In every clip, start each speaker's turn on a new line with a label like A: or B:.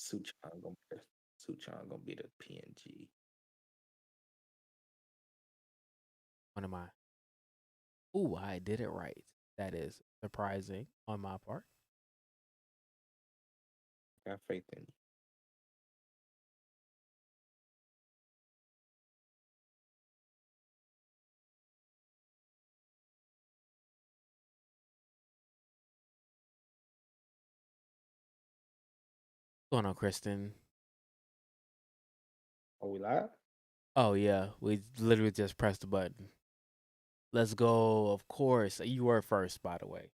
A: Suchan gonna be the PNG.
B: One of my. Ooh, I did it right. That is surprising on my part.
A: Got faith in you.
B: What's going on, Kristen?
A: Are we live?
B: Oh yeah, we literally just pressed the button. Let's go. Of course, you were first, by the way.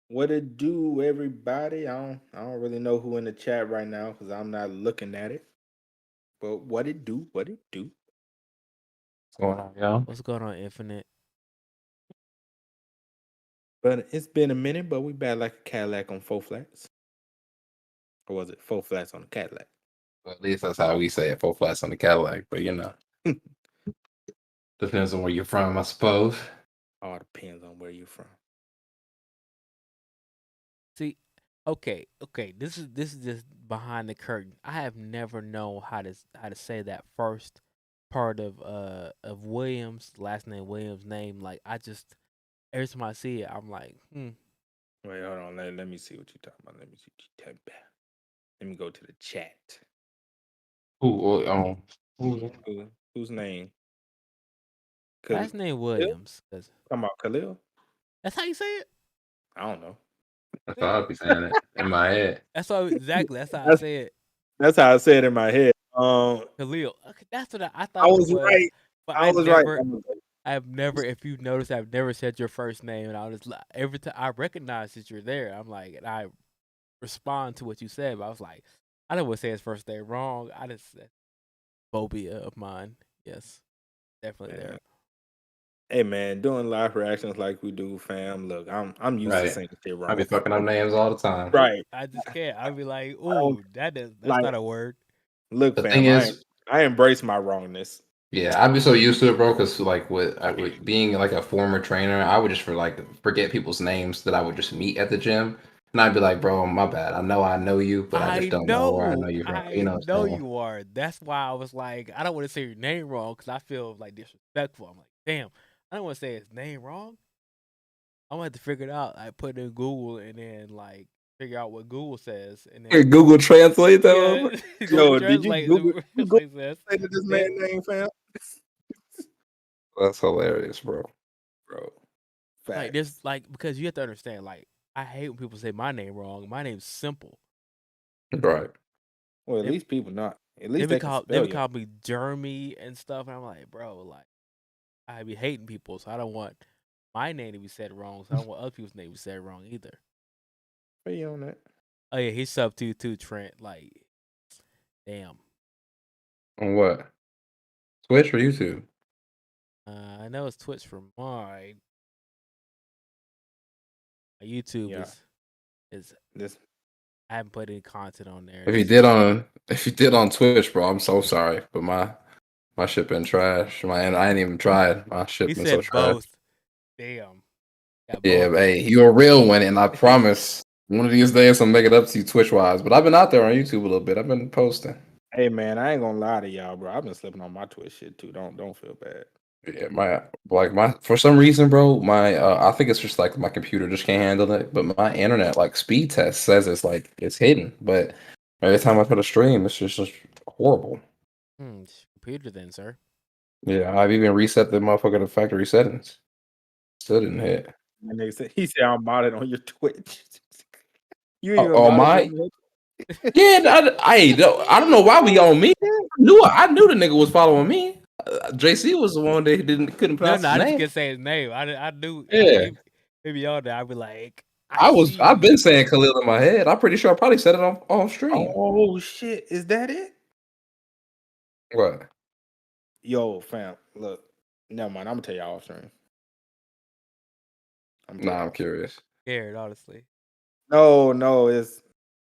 A: What it do, everybody? I don't really know who in the chat right now because I'm not looking at it. But what it do? What it do?
C: What's going on, y'all?
B: What's going on, Infinite?
A: But it's been a minute, but we back like a Cadillac on 4 flats. Or was it 4 flats on a Cadillac?
C: Well, at least that's how we say it, 4 flats on the Cadillac. But depends on where you're from, I suppose.
A: All depends on where you're from.
B: See, okay. This is just behind the curtain. I have never known how to say that first part of Williams, last name Williams name. Like I just every time I see it, I'm like,
A: Wait, hold on. Let me see what you're talking about. Let me see what you're talking about. Let me go to the chat. Whose name?
B: last name Williams.
A: Talking about Khalil?
B: That's how you say it.
A: I don't know.
C: That's how I'd be saying it in my head.
B: That's how exactly. That's how I say it.
A: That's how I say it in my head.
B: Khalil. Okay, that's what I thought
A: I was
B: it was.
A: right.
B: But
A: I was right.
B: I've never, if you notice, I've never said your first name, and I was like, every time I recognize that you're there, I'm like, and I respond to what you said. But I was like, I don't want to say his first name wrong. I just phobia of mine. Yes, definitely there.
A: Hey man, doing live reactions like we do, fam. Look, I'm used to saying shit wrong.
C: I be fucking up names all the time.
A: Right.
B: I just can't. I'd be like, "Ooh, that's
A: like,
B: not a word."
A: Look,
C: The
A: fam,
C: thing is,
A: I embrace my wrongness.
C: yeah, I'd be so used to it, bro. Because like with being like a former trainer, I would just forget people's names that I would just meet at the gym, and I'd be like, "Bro, my bad. I know you, but I just don't know where I know you from." You know what I'm saying?
B: You are. That's why I was like, I don't want to say your name wrong because I feel like disrespectful. I'm like, damn, I don't want to say his name wrong. I'm gonna have to figure it out. I put it in Google and then like figure out what Google says and then
C: Google Translate that
B: yeah,
C: over.
B: Google
A: Did you
B: Translate.
A: Google
B: Says,
A: say this man's name, fam?
C: That's hilarious, bro.
A: Facts.
B: Like this, like because you have to understand. Like I hate when people say my name wrong. My name's simple.
C: Right.
A: Well, at least people not. At least they can spell
B: they
A: you.
B: call me Jeremy and stuff, and I'm like, bro, like I be hating people, so I don't want my name to be said wrong. So I don't want other people's name to be said wrong either.
A: Are you on that?
B: Oh yeah, he's sub too, Trent. Like, damn.
C: On what? Twitch or YouTube?
B: I know it's Twitch for mine. YouTube is
A: this.
B: I haven't put any content on there.
C: If you did on Twitch, bro, I'm so sorry, but my shit been trash. I ain't even tried. My shit
B: he
C: been
B: said
C: so trash.
B: both. Damn.
C: Yeah, but hey, you're a real one, and I promise one of these days I'll make it up to you Twitch wise. But I've been out there on YouTube a little bit. I've been posting.
A: Hey man, I ain't gonna lie to y'all, bro. I've been slipping on my Twitch shit too. Don't feel bad.
C: Yeah, my for some reason, bro, I think it's just like my computer just can't handle it. But my internet like speed test says it's hidden. But every time I try to stream, it's just horrible.
B: Computer then, sir.
C: Yeah, I've even reset the motherfucker to factory settings. Still didn't hit.
A: And he said I'm modded on your Twitch. You
C: Oh,
A: even
C: my.
A: Yeah,
C: I don't know why we on me. I knew the nigga was following me. JC was the one that couldn't pronounce his
B: I just
C: name.
B: can't say his name. I knew.
C: Yeah,
B: maybe on there. I'd be like,
C: I've been saying Khalil in my head. I'm pretty sure I probably said it on stream.
A: Oh shit, is that it?
C: What?
A: Yo, fam, look. Never mind. I'm gonna tell y'all off stream.
C: I'm curious.
B: Scared, honestly.
A: No, it's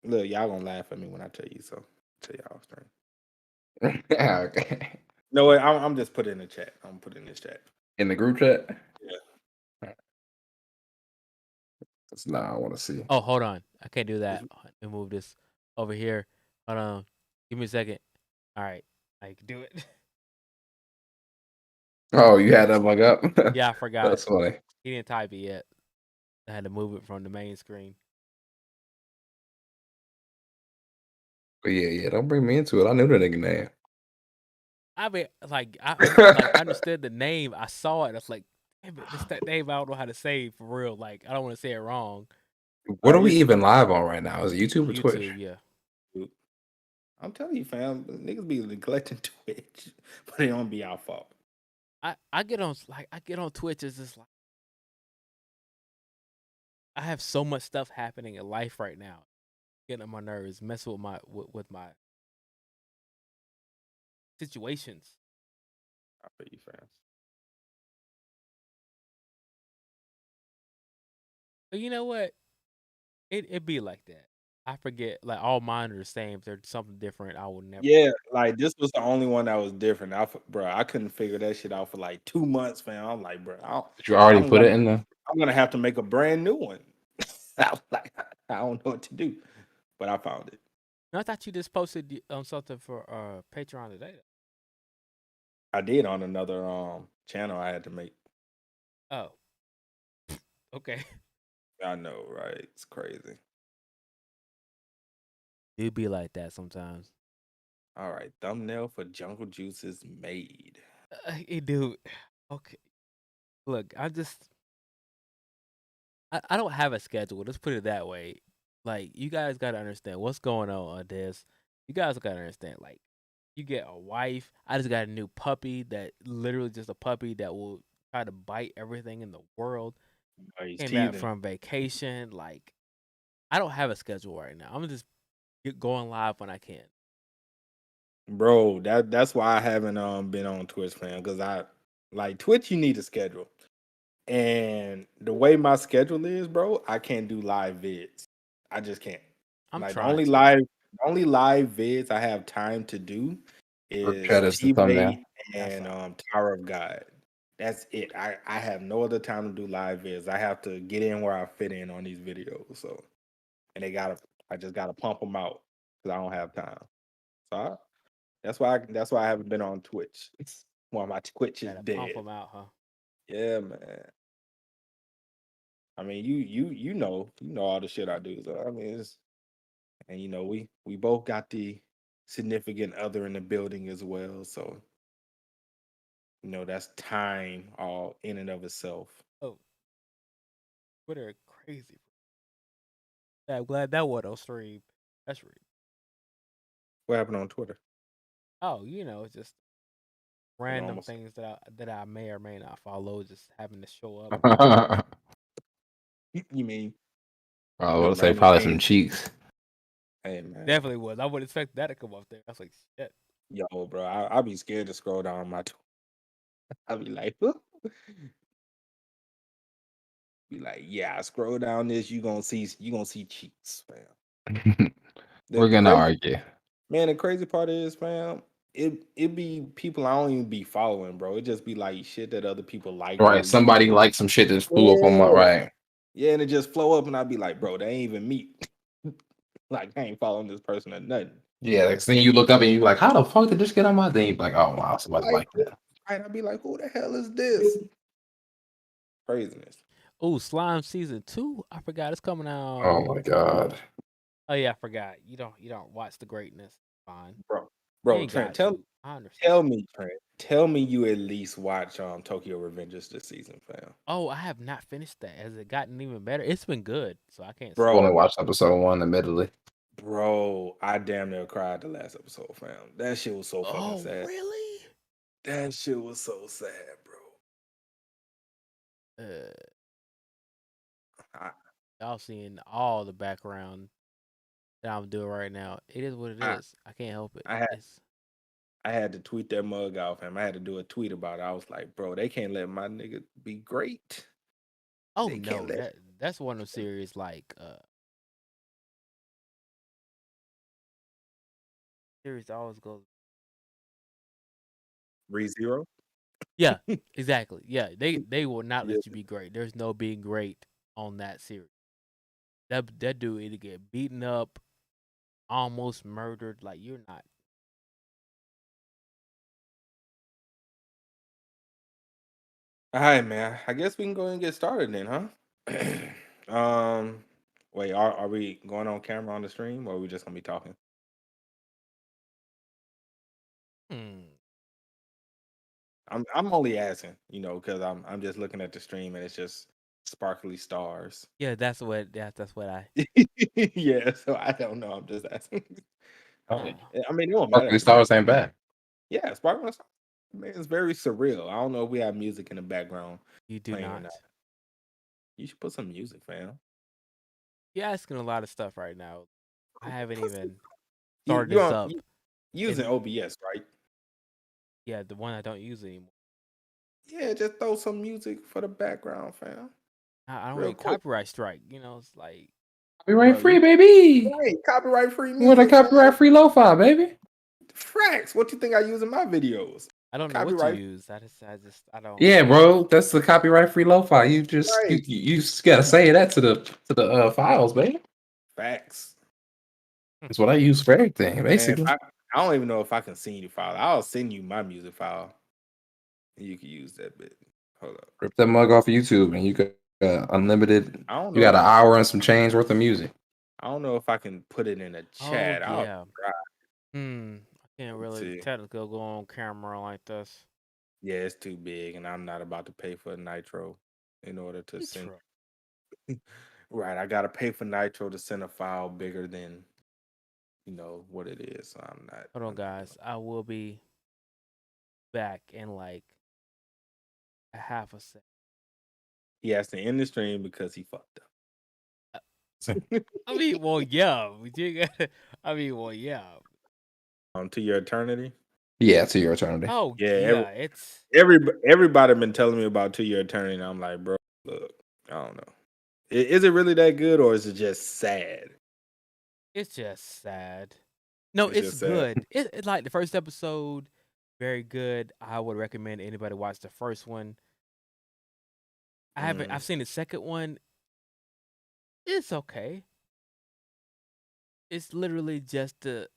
A: look. Y'all gonna laugh at me when I tell you. So I'll tell y'all off stream.
C: Okay.
A: No, wait, I'm just put it in the chat. I'm gonna put it in this chat.
C: In the group chat.
A: Yeah.
C: That's not I want to see.
B: Oh, hold on. I can't do that. Let me move this over here. Hold on. Give me a second. All right. I can do it.
C: Oh, you had that bug up?
B: Yeah, I forgot
C: That's
B: it.
C: funny.
B: He didn't type it yet. I had to move it from the main screen.
C: But yeah, don't bring me into it. I knew the nigga name.
B: I mean, like I understood the name. I saw it. I was like, damn it, this that name I don't know how to say for real. Like I don't want to say it wrong.
C: What are we even live on right now? Is it YouTube or Twitch?
B: YouTube, yeah.
A: I'm telling you, fam, niggas be neglecting Twitch, but it don't be our fault.
B: I get on Twitch. It's just like I have so much stuff happening in life right now, getting on my nerves, messing with my situations.
A: I feel you, fam.
B: But you know what? It be like that. I forget. Like all mine are the same. If there's something different, I will never.
A: Yeah, like this was the only one that was different. Bro, I couldn't figure that shit out for like 2 months, fam. I'm like, bro,
C: Did you already
A: I'm
C: put
A: gonna,
C: it in the?
A: I'm gonna have to make a brand new one. I was like, I don't know what to do, but I found it.
B: No, I thought you just posted something for Patreon today.
A: I did on another channel I had to make.
B: Oh, okay.
A: I know, right? It's crazy.
B: It'd be like that sometimes.
A: All right, thumbnail for Jungle Juice is made.
B: Hey, dude. Okay. Look, I don't have a schedule. Let's put it that way. Like, you guys got to understand what's going on this. You guys got to understand, like, you get a wife. I just got a new puppy that literally just a puppy that will try to bite everything in the world.
A: Oh, he's
B: Came back
A: teething.
B: from vacation. Like, I don't have a schedule right now. I'm just going live when I can.
A: Bro, that's why I haven't been on Twitch, fam, because I like Twitch, you need a schedule. And the way my schedule is, bro, I can't do live vids. I just can't.
B: I'm
A: Like
B: trying to.
A: the only live vids I have time to do
C: Group
A: is
C: chat is the thumbnail.
A: T-Bait and Tower of God. That's it. I have no other time to do live vids. I have to get in where I fit in on these videos. So and I just gotta pump them out because I don't have time. So that's why I haven't been on Twitch. It's why my Twitch is
B: Gotta pump
A: dead.
B: them out, huh?
A: Yeah, man. I mean, you know all the shit I do. So I mean, and we both got the significant other in the building as well. So that's time all in and of itself.
B: Oh, Twitter crazy. Yeah, I'm glad that wasn't on stream. That's right.
A: What happened on Twitter?
B: Oh, it's just random
A: Almost.
B: things that I may or may not follow, just having to show up.
A: You mean
C: I would say
A: random
C: probably some
A: things?
C: cheeks.
A: Hey man,
B: Definitely was. I would expect that to come up there. I was like, shit.
A: yo, bro, I be scared to scroll down my. I be like, yeah, I scroll down this, you gonna see cheeks, fam.
C: We're
A: The
C: gonna
A: crazy
C: argue.
A: Man, the crazy part is, fam, it be people I don't even be following, bro. It just be like shit that other people like or
C: Right, somebody liked some shit that flew up on my
A: yeah,
C: right.
A: yeah, and it just flow up, and I be like, bro, they ain't even me. Like I ain't following this person or nothing.
C: Yeah, next thing you look up and you're like, how the fuck did this get on my thing? Like, oh wow, somebody
A: Like,
C: like that.
A: right? I be like, who the hell is this? Craziness,
B: Oh, Slime season 2. I forgot it's coming
C: Oh my
B: out.
C: god.
B: Oh yeah, I forgot. You don't watch the greatness. Fine.
A: bro.
B: You
A: Bro,
B: ain't
A: Trent,
B: got
A: tell
B: to. I understand.
A: tell me, Trent, tell me you at least watch Tokyo Revengers this season, fam.
B: Oh, I have not finished that. Has it gotten even better? It's been good, so I can't say.
C: I've only
A: Bro,
C: watched episode 1, admittedly.
A: I damn near cried the last episode, fam. That shit was so fucking
B: Oh,
A: sad.
B: really?
A: That shit was so sad, bro.
B: Uh,
A: I,
B: y'all seeing all the background that I'm doing right now. It is what it
A: I,
B: is. I can't help it.
A: I had
B: It's
A: I had to tweet that mug out, fam. I had to do a tweet about it. I was like, bro, they can't let my nigga be great.
B: oh
A: They can't
B: no,
A: let
B: that's one of the series like series always goes.
A: ReZero.
B: Yeah, exactly. Yeah, they will not
A: Yeah,
B: let you be great. There's no being great on that series. that dude either get beaten up, almost murdered. Like you're not.
A: All right, man. I guess we can go and get started then, huh? Wait, are we going on camera on the stream, or are we just gonna be talking? I'm only asking, because I'm just looking at the stream and it's just sparkly stars.
B: Yeah, that's what I.
A: Yeah, so I don't know. I'm just asking.
C: Oh,
A: I mean, it won't matter.
C: Sparkly stars ain't bad.
A: Yeah, sparkly stars. Man, it's very surreal. I don't know if we have music in the background
B: You do
A: playing or
B: not.
A: not. You should put some music, fam.
B: You're asking a lot of stuff right now. I haven't
A: Put some-
B: even
A: You
B: started
A: you
B: this
A: on
B: up.
A: you using
B: And
A: OBS, right?
B: yeah, the one I don't use anymore.
A: Yeah, just throw some music for the background, fam.
B: I don't
A: Real
B: want
A: quick.
B: copyright strike. It's like
C: Copyright
A: Bro,
C: free, baby.
A: Right, copyright free
C: What a
A: music. fam.
C: copyright free lo-fi, baby.
A: Frax, what you think I use in my videos?
B: I don't know what to use. I don't.
C: Yeah, bro, that's the copyright free lo-fi. You just
A: Right.
C: you just gotta say that to the files, baby.
A: Facts.
C: That's what I use for everything, basically.
A: Man, I don't even know if I can send you file. I'll send you my music file. You can use that bit. Hold up.
C: Rip that mug off of YouTube, and you got unlimited.
A: I don't
C: You
A: know.
C: got an hour and some change worth of music.
A: I don't know if I can put it in a chat.
B: Oh
A: I'll
B: yeah.
A: try.
B: I can't really
A: see.
B: technically go on camera like this.
A: Yeah, it's too big, and I'm not about to pay for Nitro in order to send. Right, I gotta pay for Nitro to send a file bigger than what it is. So I'm not.
B: Hold on, guys. I will be back in like a half a second.
A: He has to end the stream because he fucked up.
B: I mean, well, yeah. I mean, well, yeah.
A: To your eternity.
C: Yeah, to your eternity.
B: Oh
A: Yeah,
B: it's
A: everybody been telling me about To Your Eternity, and I'm like, bro, look, I don't know. Is it really that good, or is it just sad?
B: it's just sad. No,
A: It's
B: it's
A: just sad.
B: good. It's like the first episode, very good. I would recommend anybody watch the first one. I've seen the second one. It's okay. It's literally just a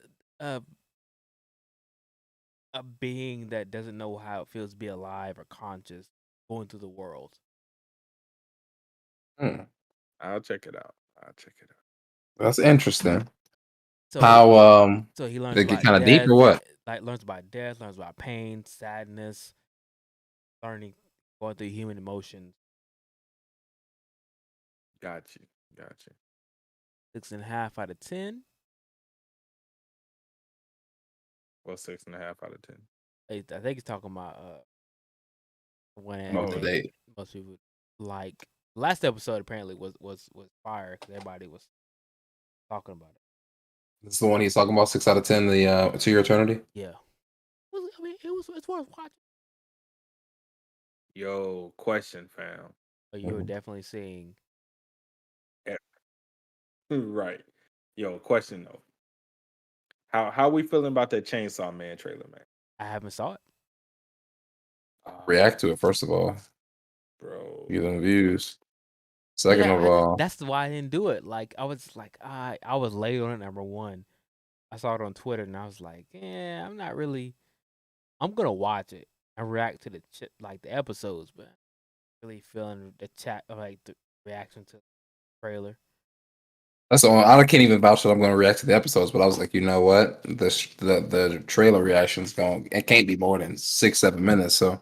B: being that doesn't know how it feels to be alive or conscious going through the world.
A: I'll check it out.
C: That's interesting.
B: So
C: How
B: so he learns
C: they get
B: about
C: kind of deep
B: death,
C: or what?
B: like learns about death, learns about pain, sadness, going through human emotions.
A: Got you.
B: 6.5 out of 10.
A: Well, 6.5 out of 10.
B: I think he's talking about when most people like last episode apparently was fire because everybody was talking about it.
C: This is the one he's talking about. 6 out of 10. The To Your Eternity.
B: Yeah, I mean it's worth watching.
A: Yo, question, fam.
B: But you're definitely seeing.
A: Right. Yo, question though. How we feeling about that Chainsaw Man trailer, man?
B: I haven't saw it.
C: React to it first of all,
A: bro.
C: Give them views. Second of all,
B: that's why I didn't do it. Like I was like, I was late on it. Number one, I saw it on Twitter and I was like, yeah, I'm not really. I'm gonna watch it and react to the episodes, but really feeling the chat like the reaction to the trailer.
C: that's all. I can't even vouch that I'm going to react to the episodes, but I was like, you know what? The trailer reaction's going. It can't be more than 6-7 minutes, so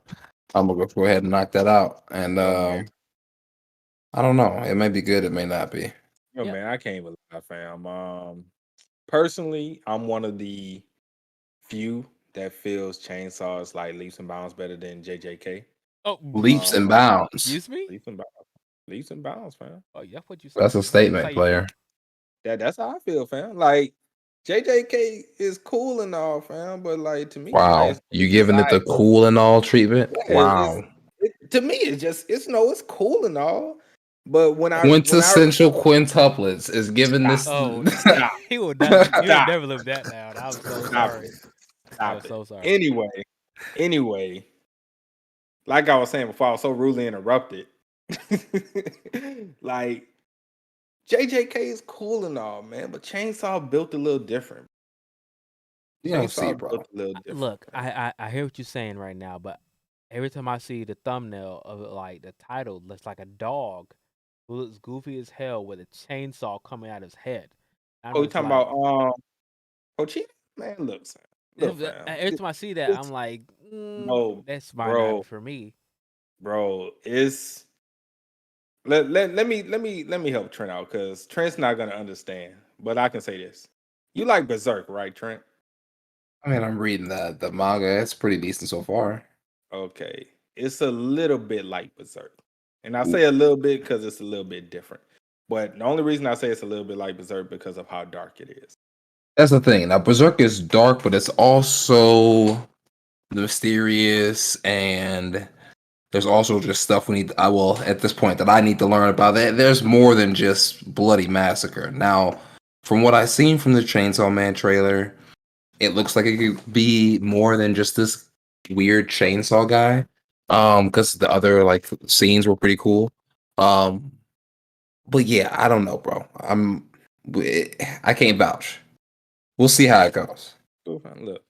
C: I'm gonna go ahead and knock that out. And I don't know. It may be good. It may not be.
A: Yo, man, I can't even lie, fam. Personally, I'm one of the few that feels Chainsaw is like leaps and bounds better than JJK.
B: Oh,
C: leaps and bounds.
B: Excuse me.
A: Leaps and bounds, fam.
B: Oh, yeah, what you said.
C: That's a statement, player.
A: That's how I feel, fam. Like JJK is cool and all, fam, but like to me,
C: wow, you giving it the cool and all treatment?
A: Yeah,
C: wow.
A: To me, it's cool and all, but when
C: quintessential quintuplets is given this.
B: Oh, stop. He will never live that down. I'm so sorry. I'm so sorry.
A: Anyway, like I was saying before, I was so rudely interrupted. Like JJK is cool and all, man, but Chainsaw built a little different.
C: You don't see,
A: Chainsaw
C: bro.
A: built a little different.
B: Look,
A: man.
B: I hear what you're saying right now, but every time I see the thumbnail of it, like the title looks like a dog who looks goofy as hell with a chainsaw coming out his head. I'm
A: Oh, you
B: just
A: talking
B: like,
A: about Pochita? Man, look, fam.
B: every time I see that,
A: It's
B: I'm like,
A: no,
B: that's might not be
A: bro,
B: for me.
A: bro. It's let me help Trent out because Trent's not gonna understand. But I can say this: you like Berserk, right, Trent?
C: I mean, I'm reading the manga. It's pretty decent so far.
A: Okay, it's a little bit like Berserk, and I say a little bit because it's a little bit different. But the only reason I say it's a little bit like Berserk because of how dark it is.
C: That's the thing. Now, Berserk is dark, but it's also mysterious, and there's also just stuff we need. I will at this point that I need to learn about. There's more than just bloody massacre. Now, from what I've seen from the Chainsaw Man trailer, it looks like it could be more than just this weird chainsaw guy. Because the other like scenes were pretty cool. Um, but yeah, I don't know, bro. I can't vouch. We'll see how it goes.
A: Cool, fam. Look,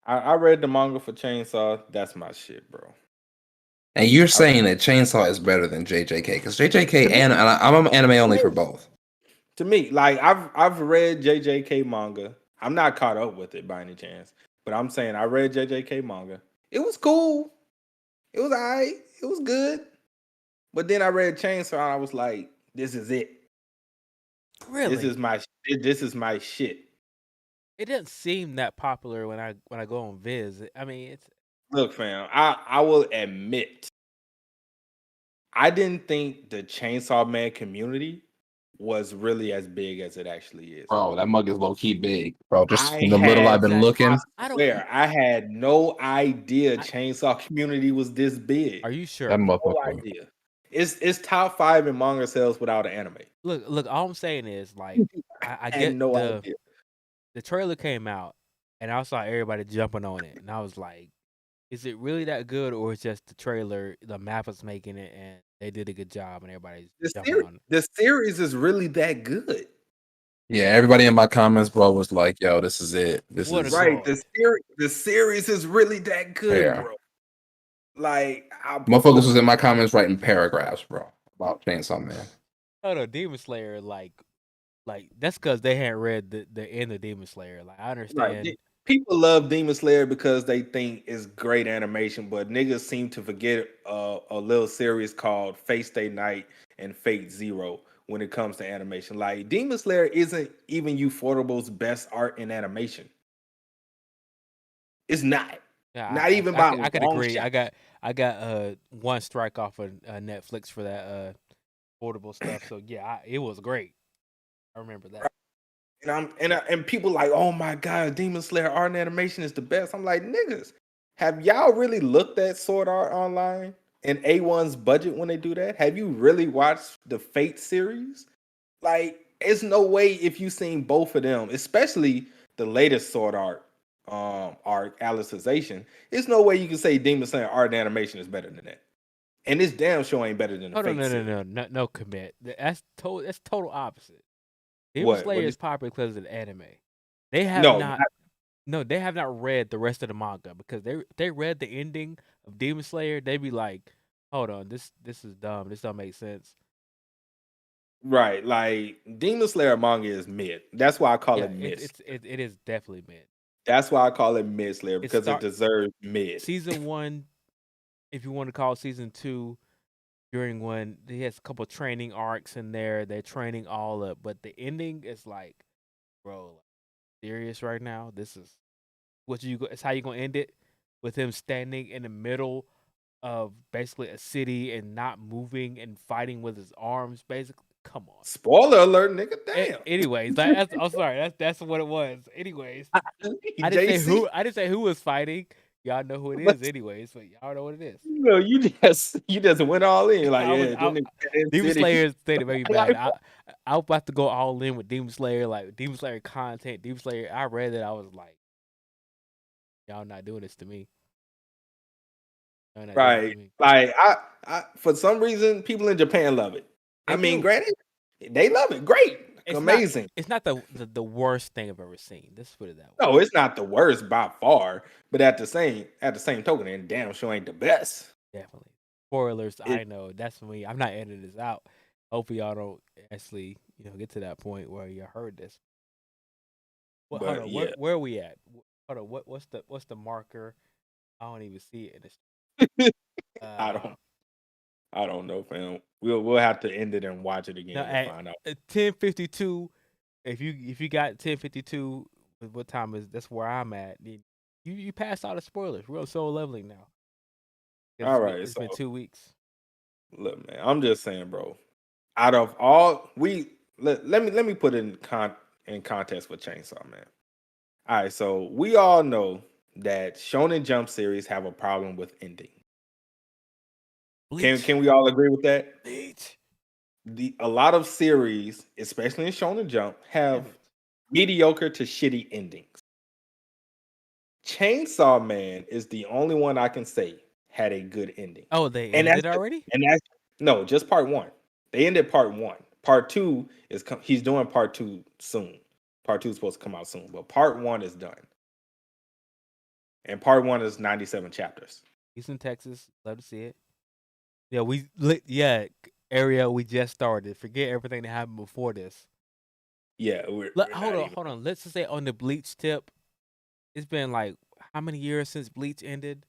A: I read the manga for Chainsaw. That's my shit, bro.
C: And you're
A: I,
C: saying that Chainsaw is better than JJK because JJK
A: to me,
C: I'm anime
A: to
C: only
A: me,
C: for both.
A: to me, like I've read JJK manga. I'm not caught up with it by any chance, but I'm saying I read JJK manga. It was cool. It was alright. It was good. But then I read Chainsaw and I was like, this is it. This
B: Really,
A: is my this is my shit.
B: it didn't seem that popular when I go on Viz. I mean, it's
A: Look, fam, I will admit I didn't think the Chainsaw Man community was really as big as it actually is, bro.
C: Bro, that mug is low key big, bro. Just
A: I
C: from the little I've
A: had,
C: been
B: exactly.
A: I
C: looking.
B: I don't.
A: swear, I had no idea
B: I,
A: Chainsaw community was this
B: are
A: big.
B: you
C: That
B: sure?
A: No
C: motherfucker.
A: idea. It's top 5 in manga sales without an anime.
B: Look. All I'm saying is like I
A: I had
B: get
A: no idea.
B: the trailer came out, and I saw everybody jumping on it, and I was like, is it really that good, or is just the trailer, the map is making it, and they did a good job, and everybody's jumping on it?
A: The series is really that good.
C: Yeah, everybody in my comments, bro, was like, "Yo, this is it. This
B: What a
C: is
A: Right.
B: god!
A: The series is really that good,
C: fair."
A: bro. Like
C: Motherfuckers was in my comments writing paragraphs, bro, about Chainsaw Man.
B: Oh no, Demon Slayer, like that's because they hadn't read the end of Demon Slayer. Like I
A: right.
B: understand.
A: People love Demon Slayer because they think it's great animation, but niggas seem to forget a little series called Fate Stay Night and Fate Zero when it comes to animation. Like Demon Slayer isn't even Ufortable's best art in animation. It's not.
B: Yeah,
A: Not even by a
B: I could
A: long
B: agree.
A: shot.
B: I got one strike off of Netflix for that portable stuff. So yeah, it was great. I remember that.
A: And people like, oh my god, Demon Slayer art and animation is the best. I'm like, niggas, have y'all really looked at Sword Art Online and A1's budget when they do that? Have you really watched the Fate series? Like, it's no way if you seen both of them, especially the latest Sword Art arc, Alicization, there's no way you can say Demon Slayer art and animation is better than that. And this damn show ain't better than the
B: Hold on,
A: Fate series.
B: no commit. That's total opposite. Demon
A: What? What
B: Slayer
A: is
B: is popular because of the anime. They have
A: no,
B: not. No, they have not read the rest of the manga because they read the ending of Demon Slayer. They be like, hold on, this is dumb. This don't make sense.
A: right. Like Demon Slayer manga is mid. That's why I call
B: Yeah,
A: it mid.
B: it is definitely mid.
A: That's why I call it mid Slayer
B: It
A: because it
B: start
A: deserves mid.
B: season 1, if you want to call season 2, during when he has a couple training arcs in there. They're training all up, but the ending is like, bro, like, serious right now. This is what you go. It's how you gonna end it with him standing in the middle of basically a city and not moving and fighting with his arms. Basically, come on.
A: Spoiler alert, nigga. Damn.
B: Anyways, I'm sorry. That's what it was. Anyways, I didn't say
A: JC.
B: who. I didn't say who was fighting. Y'all know who it
A: But
B: is, anyways. But y'all know what it is.
A: you just went all in. Like,
B: I was
A: yeah, that
B: I,
A: nigga in
B: Demon
A: city.
B: Slayer thing that made me bad.
A: Like,
B: I was about to go all in with Demon Slayer, like Demon Slayer content. Demon Slayer. I read it. I was like, y'all not doing this to me. Y'all not doing this to
A: right.
B: me.
A: Like I for some reason people in Japan love it. I mean,
B: do.
A: granted, They love it. Great.
B: It's
A: Amazing.
B: It's not the worst thing I've ever seen. Let's put it that way.
A: No, it's not the worst by far, but at the same token, and damn sure ain't the best.
B: Definitely. Spoilers.
A: It,
B: I know that's me. I'm not editing this out. Hopefully y'all don't actually get to that point where you heard this. Well, hold
A: but
B: on.
A: yeah,
B: Where are we at? Hold on. What's the marker? I don't even see it in this.
A: I don't know, fam. We'll have to end it and watch it
B: No,
A: again to
B: at
A: find out.
B: 10:52. If you got 10:52, what time is that's where I'm at. You passed all the spoilers. We're on soul leveling now.
A: All right,
B: It's
A: so
B: been 2 weeks.
A: look, man, I'm just saying, bro. Out of all let me put it in context for Chainsaw Man. All right, so we all know that Shonen Jump series have a problem with ending.
B: Bleach.
A: Can we all agree with that?
B: Bleach.
A: A lot of series, especially in Shonen Jump, have mediocre to shitty endings. Chainsaw Man is the only one I can say had a good ending.
B: Oh, they
A: And
B: ended it already?
A: that's no, just part 1. They ended part 1. Part 2 is he's doing part 2 soon. Part 2 is supposed to come out soon, but part 1 is done. And part 1 is 97 chapters.
B: He's in Texas. Love to see it. Yeah, Ariel, we just started. Forget everything that happened before this.
A: Yeah,
B: Hold on. Let's just say on the Bleach tip, it's been like how many years since Bleach ended?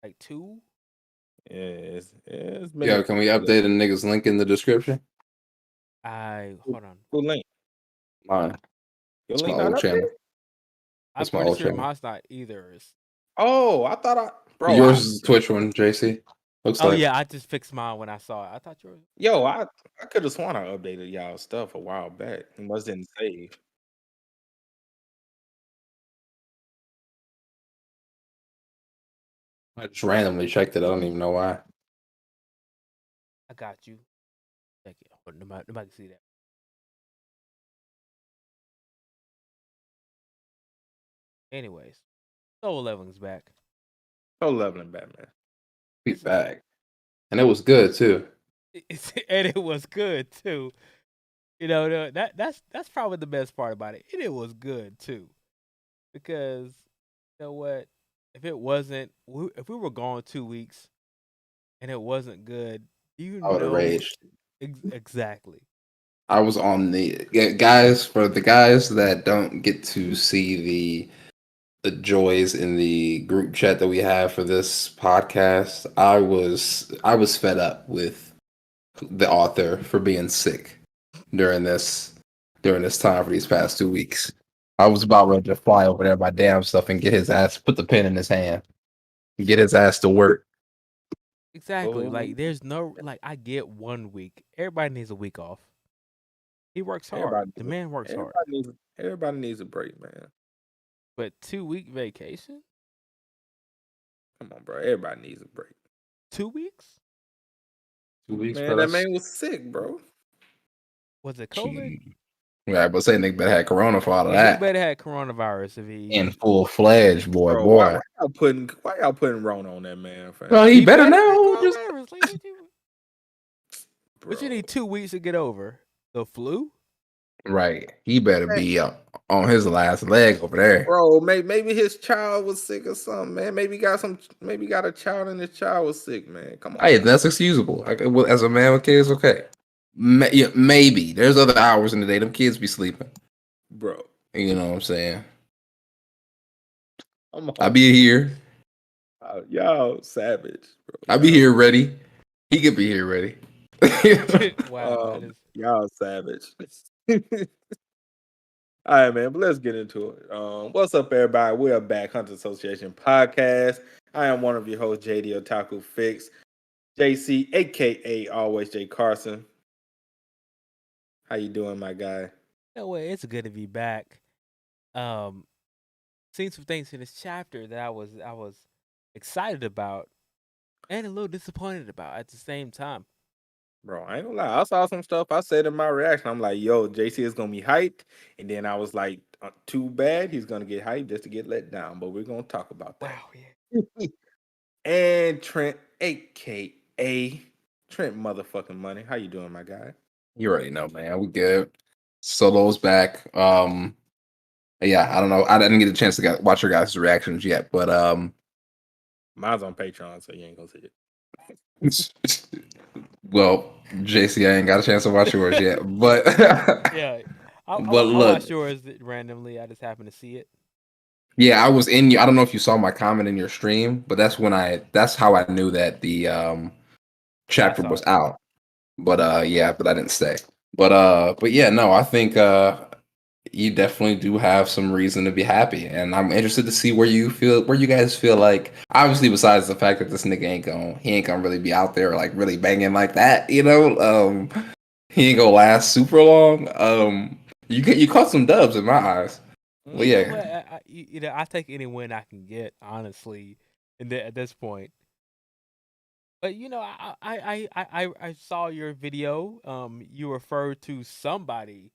B: Like 2?
A: Yeah, it's been
C: Yo, can we update a nigga's link in the description?
B: Hold on.
A: Who link?
C: Mine.
A: Your
C: It's my
A: link not
C: old
A: up there?
C: channel.
B: I'm
C: It's my
B: pretty
C: old
B: sure
C: channel.
B: mine's not either.
A: Oh, I thought bro.
C: Yours is the Twitch one, JC. Looks like.
B: Yeah, I just fixed mine when I saw it. I thought yours.
A: Yo, I could have sworn I updated y'all stuff a while back. It must didn't save.
C: I just randomly checked it. I don't even know why.
B: I got you. Check it. Nobody can see that. Anyways, Soul Leveling's back.
A: Soul Leveling Batman.
C: He's back. And it was good too.
B: And it was good too. That's probably the best part about it. And it was good too. Because you know what? If it wasn't if we were gone 2 weeks and it wasn't good,
C: I would have raged.
B: Exactly.
C: I was on guys, for the guys that don't get to see the joys in the group chat that we have for this podcast. I was fed up with the author for being sick during this time for these past 2 weeks. I was about ready to fly over there by damn stuff and get his ass, put the pen in his hand, and get his ass to work.
B: Exactly. Like there's no I get 1 week. Everybody needs a week off. He works hard. The man works hard.
A: Everybody needs a break, man.
B: But 2-week vacation?
A: Come on, bro. Everybody needs a break.
B: 2 weeks?
C: 2 weeks,
A: man. That man was sick, bro.
B: Was it COVID?
C: Yeah, but say nigga better had corona for all of that.
B: He better had coronavirus if he
C: in full fledged, boy.
A: Why y'all putting Rona on that man? Fam?
C: Well, he better now.
B: But you need 2 weeks to get over the flu.
C: Right, he better be on his last leg over there,
A: bro. Maybe his child was sick or something, man. Maybe got a child and his child was sick, man. Come on.
C: Hey, that's excusable. As a man with kids, okay. Maybe there's other hours in the day them kids be sleeping,
A: bro.
C: You know what I'm saying? I be here.
A: Y'all savage, bro.
C: I be here ready. He could be here ready.
B: Wow,
A: y'all savage. All right, man, but let's get into it. What's up, everybody? We are back, Hunter Association Podcast. I am one of your hosts, TheOtakuFix, JC, aka alwaysjcarson. How you doing, my guy?
B: No way, it's good to be back. Seen some things in this chapter that I was excited about and a little disappointed about at the same time.
A: Bro, I ain't gonna lie. I saw some stuff. I said in my reaction, I'm like, yo, JC is gonna be hyped. And then I was like, too bad he's gonna get hyped just to get let down. But we're gonna talk about that.
B: Wow, yeah.
A: And Trent, aka Trent motherfucking Money. How you doing, my guy?
C: You already know, man. We good. Solo's back. Yeah, I don't know. I didn't get a chance to watch your guys' reactions yet, but
A: Mine's on Patreon, so you ain't gonna see
C: it. Well, JC, I ain't got a chance to watch yours yet, but
B: yeah, I
C: look,
B: watched yours randomly. I just happened to see it.
C: yeah, I was in you. I don't know if you saw my comment in your stream, but that's how I knew that the chapter was out. But yeah, but I didn't stay. But yeah, no, I think you definitely do have some reason to be happy, and I'm interested to see where you guys feel like. Obviously, besides the fact that this nigga ain't gonna really be out there like really banging like that, you know. He ain't gonna last super long. You caught some dubs in my eyes. Well,
B: You know
C: yeah.
B: what? I take any win I can get, honestly. At this point, but I saw your video. You referred to somebody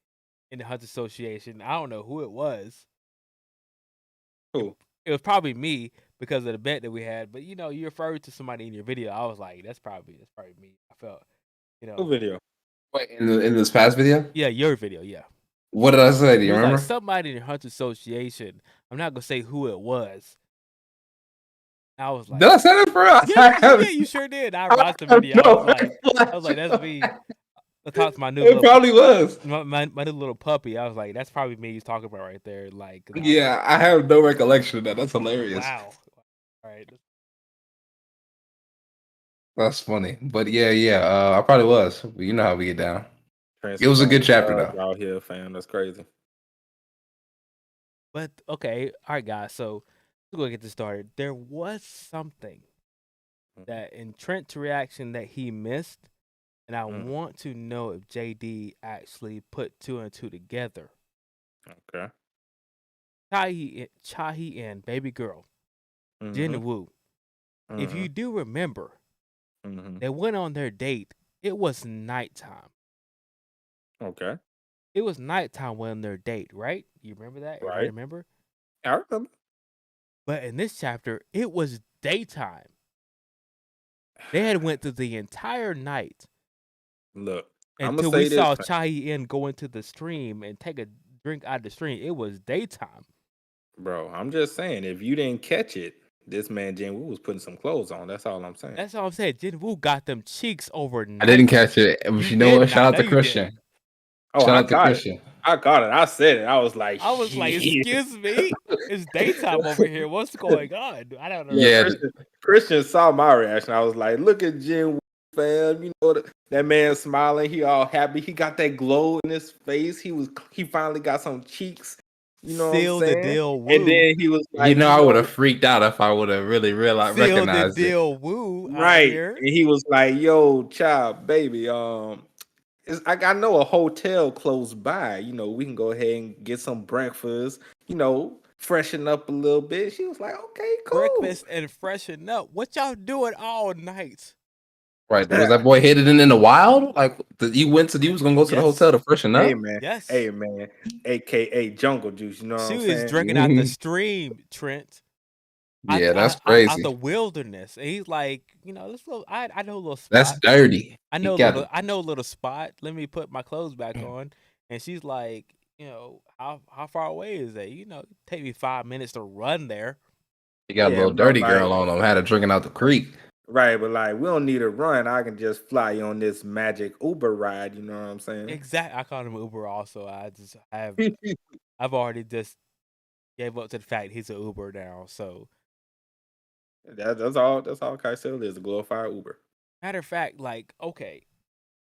B: in the Hunt Association. I don't know who it was.
A: Who?
B: It was probably me because of the bet that we had. But you referred to somebody in your video. I was like, that's probably me. I felt,
A: Who video?
C: Wait, in this past video?
B: Yeah, your video. Yeah.
C: What did I say? Do
B: It
C: you
B: was
C: remember?
B: like somebody in the Hunt Association. I'm not gonna say who it was. I was like,
C: Did I say that for real?
B: yeah, you sure did. I watched the video. I was like, that's me. I talked to my new
C: It probably was.
B: my new little puppy. I was like, that's probably me he's talking about right there. Like,
C: Yeah, I have no recollection of that. That's hilarious.
B: Wow. All right.
C: That's funny. But yeah. I probably was. You know how we get down. It was a good chapter though.
A: Out here, fam. That's crazy.
B: But okay, all right, guys. So let's go get this started. There was something that in Trent's reaction that he missed, and I want to know if JD actually put 2 and 2 together.
A: Okay.
B: Chahi and baby girl, Jin Woo. If you do remember, they went on their date. It was nighttime.
A: Okay.
B: It was nighttime on their date, right? You remember that?
A: Right.
B: Remember?
A: I remember.
B: But in this chapter, it was daytime. They had went through the entire night.
A: Look,
B: until we saw Chai-In go into the stream and take a drink out of the stream. It was daytime.
A: Bro, I'm just saying, if you didn't catch it, this man Jin Woo was putting some clothes on. That's all I'm saying.
B: That's all I'm saying. Jin Woo got them cheeks overnight.
C: I didn't catch it. You know what? Shout out to Christian.
A: Oh, shout out to Christian. I got it. I said it. I was like,
B: excuse me, it's daytime over here. What's going on? I don't know.
A: Yeah, Christian saw my reaction. I was like, look at Jin Woo, fam. You know that man smiling. He all happy. He got that glow in his face. He finally got some cheeks. You know
B: Seal
A: what I'm saying?
B: The deal, Woo.
A: And then he was like,
C: I would have freaked out if I would have really realized, recognized
B: the deal, Woo.
A: Right. And he was like, yo, child, baby, I know a hotel close by. You know, we can go ahead and get some breakfast, freshen up a little bit. She was like, okay, cool.
B: Breakfast and freshen up. What y'all doing all night?
C: Right. Was that boy hidden in the wild? Like you was gonna go to the hotel to freshen up?
A: Hey man. Yes. Hey man. AKA Jungle Juice. You know what I'm saying?
B: She was drinking out the stream, Trent.
C: Yeah, that's crazy.
B: Out the wilderness. And he's like, this little I know a little spot.
C: That's dirty.
B: I know a little spot. Let me put my clothes back on. And she's like, how far away is that? Take me 5 minutes to run there.
C: You got a little dirty girl on him, had her drinking out the creek.
A: Right, but like we don't need a run. I can just fly you on this magic Uber ride. You know what I'm saying?
B: Exactly. I called him Uber also. I've already just gave up to the fact he's an Uber now. So
A: that's all Kaisel is, a glorified Uber.
B: Matter of fact, like, okay,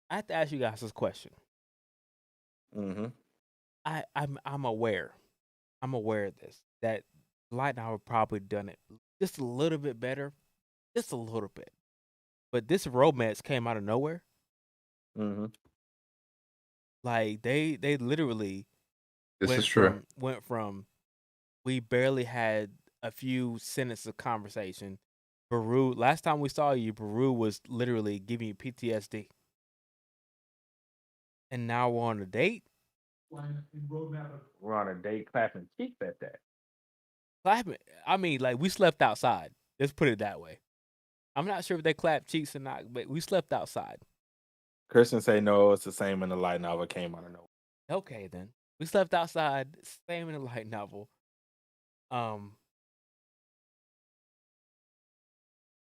B: I have to ask you guys this question. I'm aware of this, that Light and I would probably done it just a little bit better. Just a little bit. But this romance came out of nowhere. Like they literally went from we barely had a few sentences of conversation. Baru, last time we saw you, Baru was literally giving you PTSD. And now we're on a date.
A: We're on a date clapping cheeks at that.
B: Clapping. I mean, like we slept outside. Let's put it that way. I'm not sure if they clapped cheeks or not, but we slept outside.
A: Christian say no, it's the same in the light novel. Came out of nowhere.
B: Okay, then we slept outside. Same in the light novel. All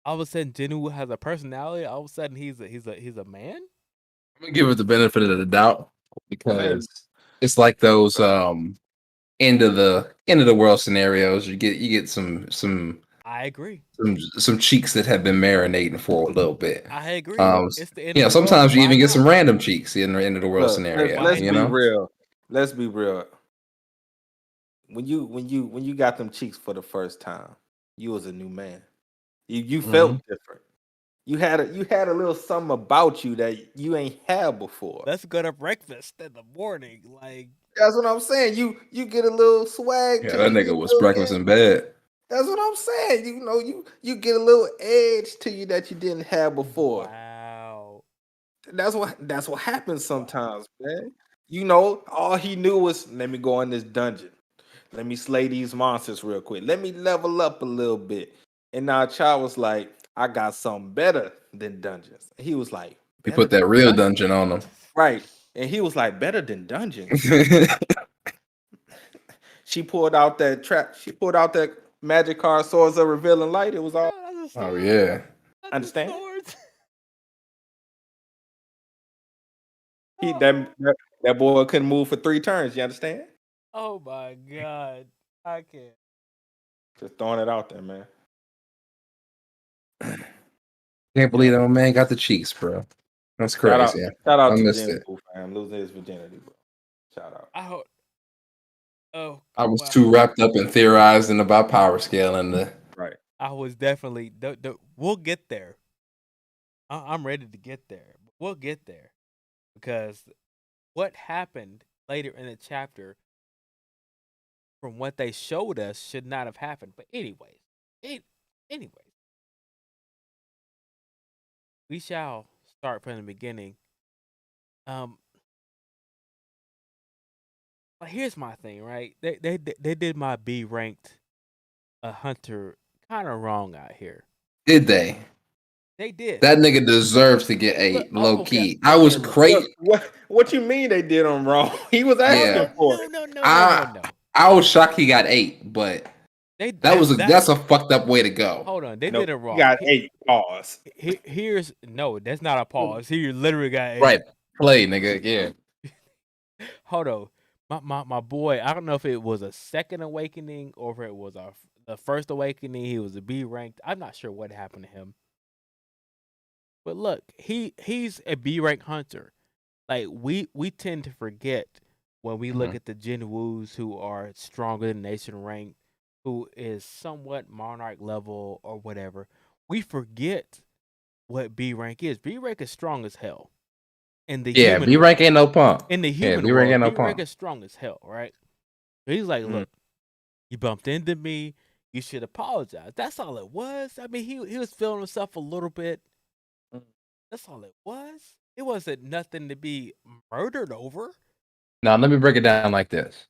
B: of a sudden, Jinu has a personality. All of a sudden, he's a man.
C: I'm gonna give it the benefit of the doubt because it's like those end of the world scenarios. You get some
B: I agree.
C: some cheeks that have been marinating for a little bit.
B: I agree. It's the end
C: You
B: of
C: know,
B: the world.
C: sometimes you
B: Why
C: even get
B: not?
C: some random cheeks in the end of the world
A: Look,
C: scenario.
A: let's
C: You
A: be
C: know,
A: real. Let's be real. When you got them cheeks for the first time, you was a new man. You felt different. You had a little something about you that you ain't had before.
B: Let's go to breakfast in the morning. Like
A: That's what I'm saying. You get a little swag
C: yeah,
A: to
C: that
A: you.
C: nigga was breakfast in bed.
A: That's what I'm saying. You know, you get a little edge to you that you didn't have before.
B: wow.
A: That's what happens sometimes, man. You know, all he knew was let me go in this dungeon. Let me slay these monsters real quick. Let me level up a little bit. And now Child was like, I got something better than dungeons. He was like,
C: He put that real dungeon on him.
A: right. And he was like, better than dungeons. She pulled out that trap. She pulled out that magic card, Swords of Revealing Light. It was all.
C: Oh yeah.
A: Understand?
B: Swords.
A: That boy couldn't move for 3 turns. You understand?
B: Oh my god. I can't.
A: Just throwing it out there, man.
C: Can't believe that man got the cheeks, bro. That's crazy.
A: Shout out
C: I
A: to
C: missed
A: Jim
C: it.
A: Boo, fam, losing his virginity, bro. Shout out.
C: I was too wrapped up and theorizing about power scale and the
A: Right.
B: I was definitely. We'll get there. I'm ready to get there. We'll get there because what happened later in the chapter, from what they showed us, should not have happened. But anyways, we shall start from the beginning. But here's my thing, right? They did my B ranked hunter kind of wrong out here.
C: Did they?
B: They did.
C: That nigga deserves to get 8, low key. I was crazy.
A: What you mean they did him wrong? He was asking for it.
B: No.
C: I was shocked he got 8, but that's a fucked up way to go.
B: Hold on, they did it wrong.
A: He got 8 pause.
B: That's not a pause. He literally got 8.
C: Right, play, nigga. Yeah.
B: Hold on, my boy. I don't know if it was a second awakening or if it was the first awakening. He was a B ranked. I'm not sure what happened to him. But look, he's a B rank hunter. Like we tend to forget when we look at the Jin Woos who are stronger than nation rank, who is somewhat monarch level or whatever. We forget what B rank is. B rank is strong as hell. In the human
C: B rank ain't no pump.
B: In the human world, B rank is strong as hell, right? So he's like, look, you bumped into me. You should apologize. That's all it was. I mean, he was feeling himself a little bit. That's all it was. It wasn't nothing to be murdered over.
C: Now, let me break it down like this.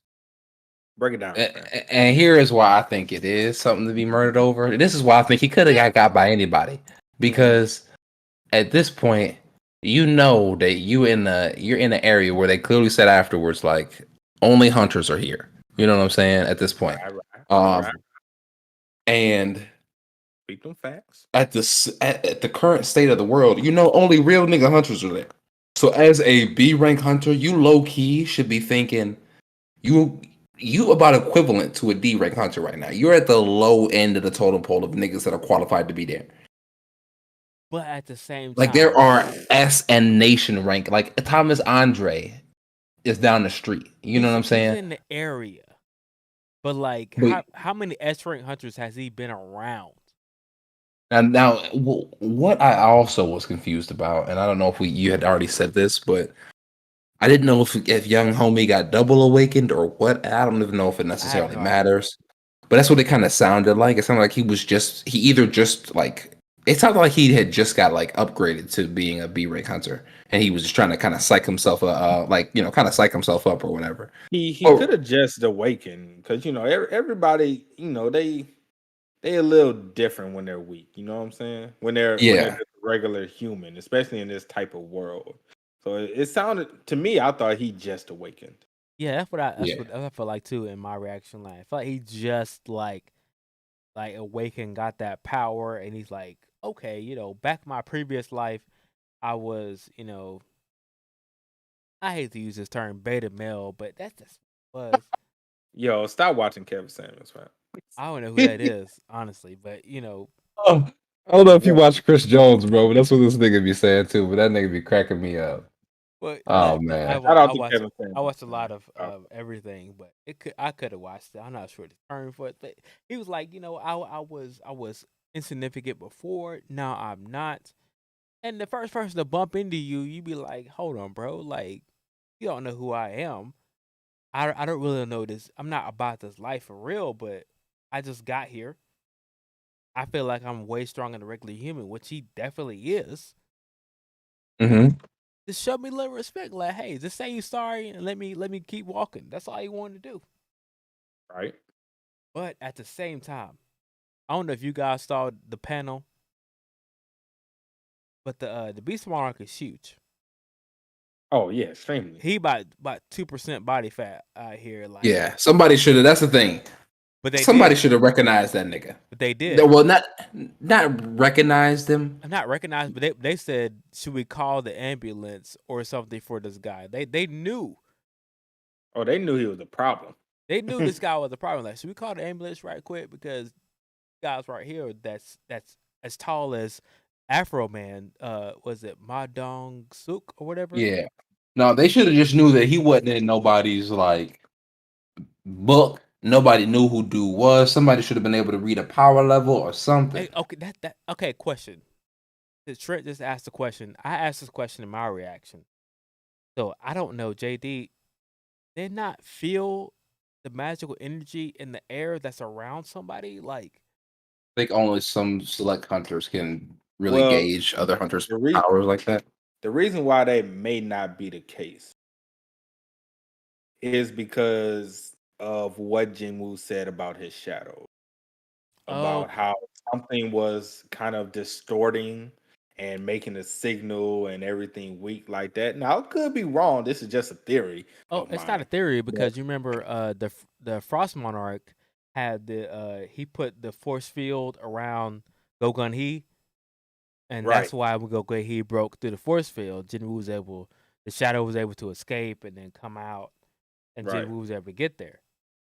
A: Break it down.
C: And here is why I think it is something to be murdered over. And this is why I think he could have got by anybody. Because at this point, you know that you're in the area where they clearly said afterwards, like, only hunters are here. You know what I'm saying? At this point.
A: Right.
C: And
A: speak them facts.
C: At the current state of the world, you know, only real nigga hunters are there. So as a B rank hunter, you low key should be thinking you about equivalent to a D rank hunter right now. You're at the low end of the totem pole of niggas that are qualified to be there.
B: But at the same time,
C: like there are S and nation rank. Like Thomas Andre is down the street. You know what I'm saying?
B: He's in the area. But like, how many S rank hunters has he been around?
C: Now, what I also was confused about, and I don't know if you had already said this, but I didn't know if young homie got double awakened or what. I don't even know if it necessarily matters. But that's what it kind of sounded like. It sounded like it sounded like he had just got like upgraded to being a B rank hunter, and he was just trying to kind of psych himself psych himself up or whatever.
A: He could have just awakened because everybody they a little different when they're weak. You know what I'm saying? When they're a regular human, especially in this type of world. So it sounded to me. I thought he just awakened.
B: Yeah,
C: Yeah.
B: what I felt like too in my reaction line. I felt like he just like awakened, got that power, and he's like, okay, back in my previous life, I was, I hate to use this term beta male, but that's just was.
A: Yo, stop watching Kevin Samuels, man.
B: I don't know who that is, honestly, but
C: Oh, I don't know if you
A: Yeah.
C: watch Chris Jones, bro, but that's what this nigga be saying too. But that nigga be cracking me up.
B: but
C: Oh
B: I
C: man.
A: Shout
B: wa- I
A: out to
B: watch
A: Kevin
B: I watched
A: Samuels,
B: a lot
A: man.
B: of everything, but I could have watched it. I'm not sure the term for it, but he was like, I was insignificant before, now I'm not. And the first person to bump into you, you be like, hold on, bro, like you don't know who I am. I don't really know this. I'm not about this life for real, but I just got here. I feel like I'm way stronger than a regular human, which he definitely is.
C: Mm-hmm.
B: Just show me a little respect. Like, hey, just say you sorry and let me keep walking. That's all he wanted to do.
A: Right?
B: But at the same time, I don't know if you guys saw the panel, but the Beast Monarch is huge.
A: Oh yeah, extremely.
B: He about 2% body fat out here, like.
C: Yeah. Somebody should have. That's the thing.
B: But they
C: Somebody
B: did.
C: should have recognized that nigga.
B: But they did.
C: Well, not recognized him.
B: I'm not recognized, but they said should we call the ambulance or something for this guy? They knew.
A: Oh, they knew he was a problem.
B: They knew this guy was a problem. Like, should we call the ambulance right quick because guys right here that's as tall as Afro Man. Was it Ma Dong Suk or whatever?
C: Yeah. No, they should have just knew that he wasn't in nobody's like book. Nobody knew who dude was. Somebody should have been able to read a power level or something.
B: Hey, okay, that okay. Question. Trent just asked the question. I asked this question in my reaction. So I don't know, JD. Did not feel the magical energy in the air that's around somebody? Like,
C: I think only some select hunters can really
A: Well,
C: gauge other hunters'
A: the re-
C: powers like that.
A: the reason why they may not be the case is because of what Jinwoo said about his shadow, about
B: okay.
A: how something was kind of distorting and making a signal and everything weak like that. Now, it could be wrong. This is just a theory
B: Oh,
A: of
B: it's not a
A: mine.
B: theory
A: But
B: because you remember the Frost Monarch had he put the force field around Gogun He, and
A: right,
B: that's why when Gogun He broke through the force field, Jinwoo was able, the shadow was able to escape and then come out, and
A: right.
B: Jinwoo was able to get there.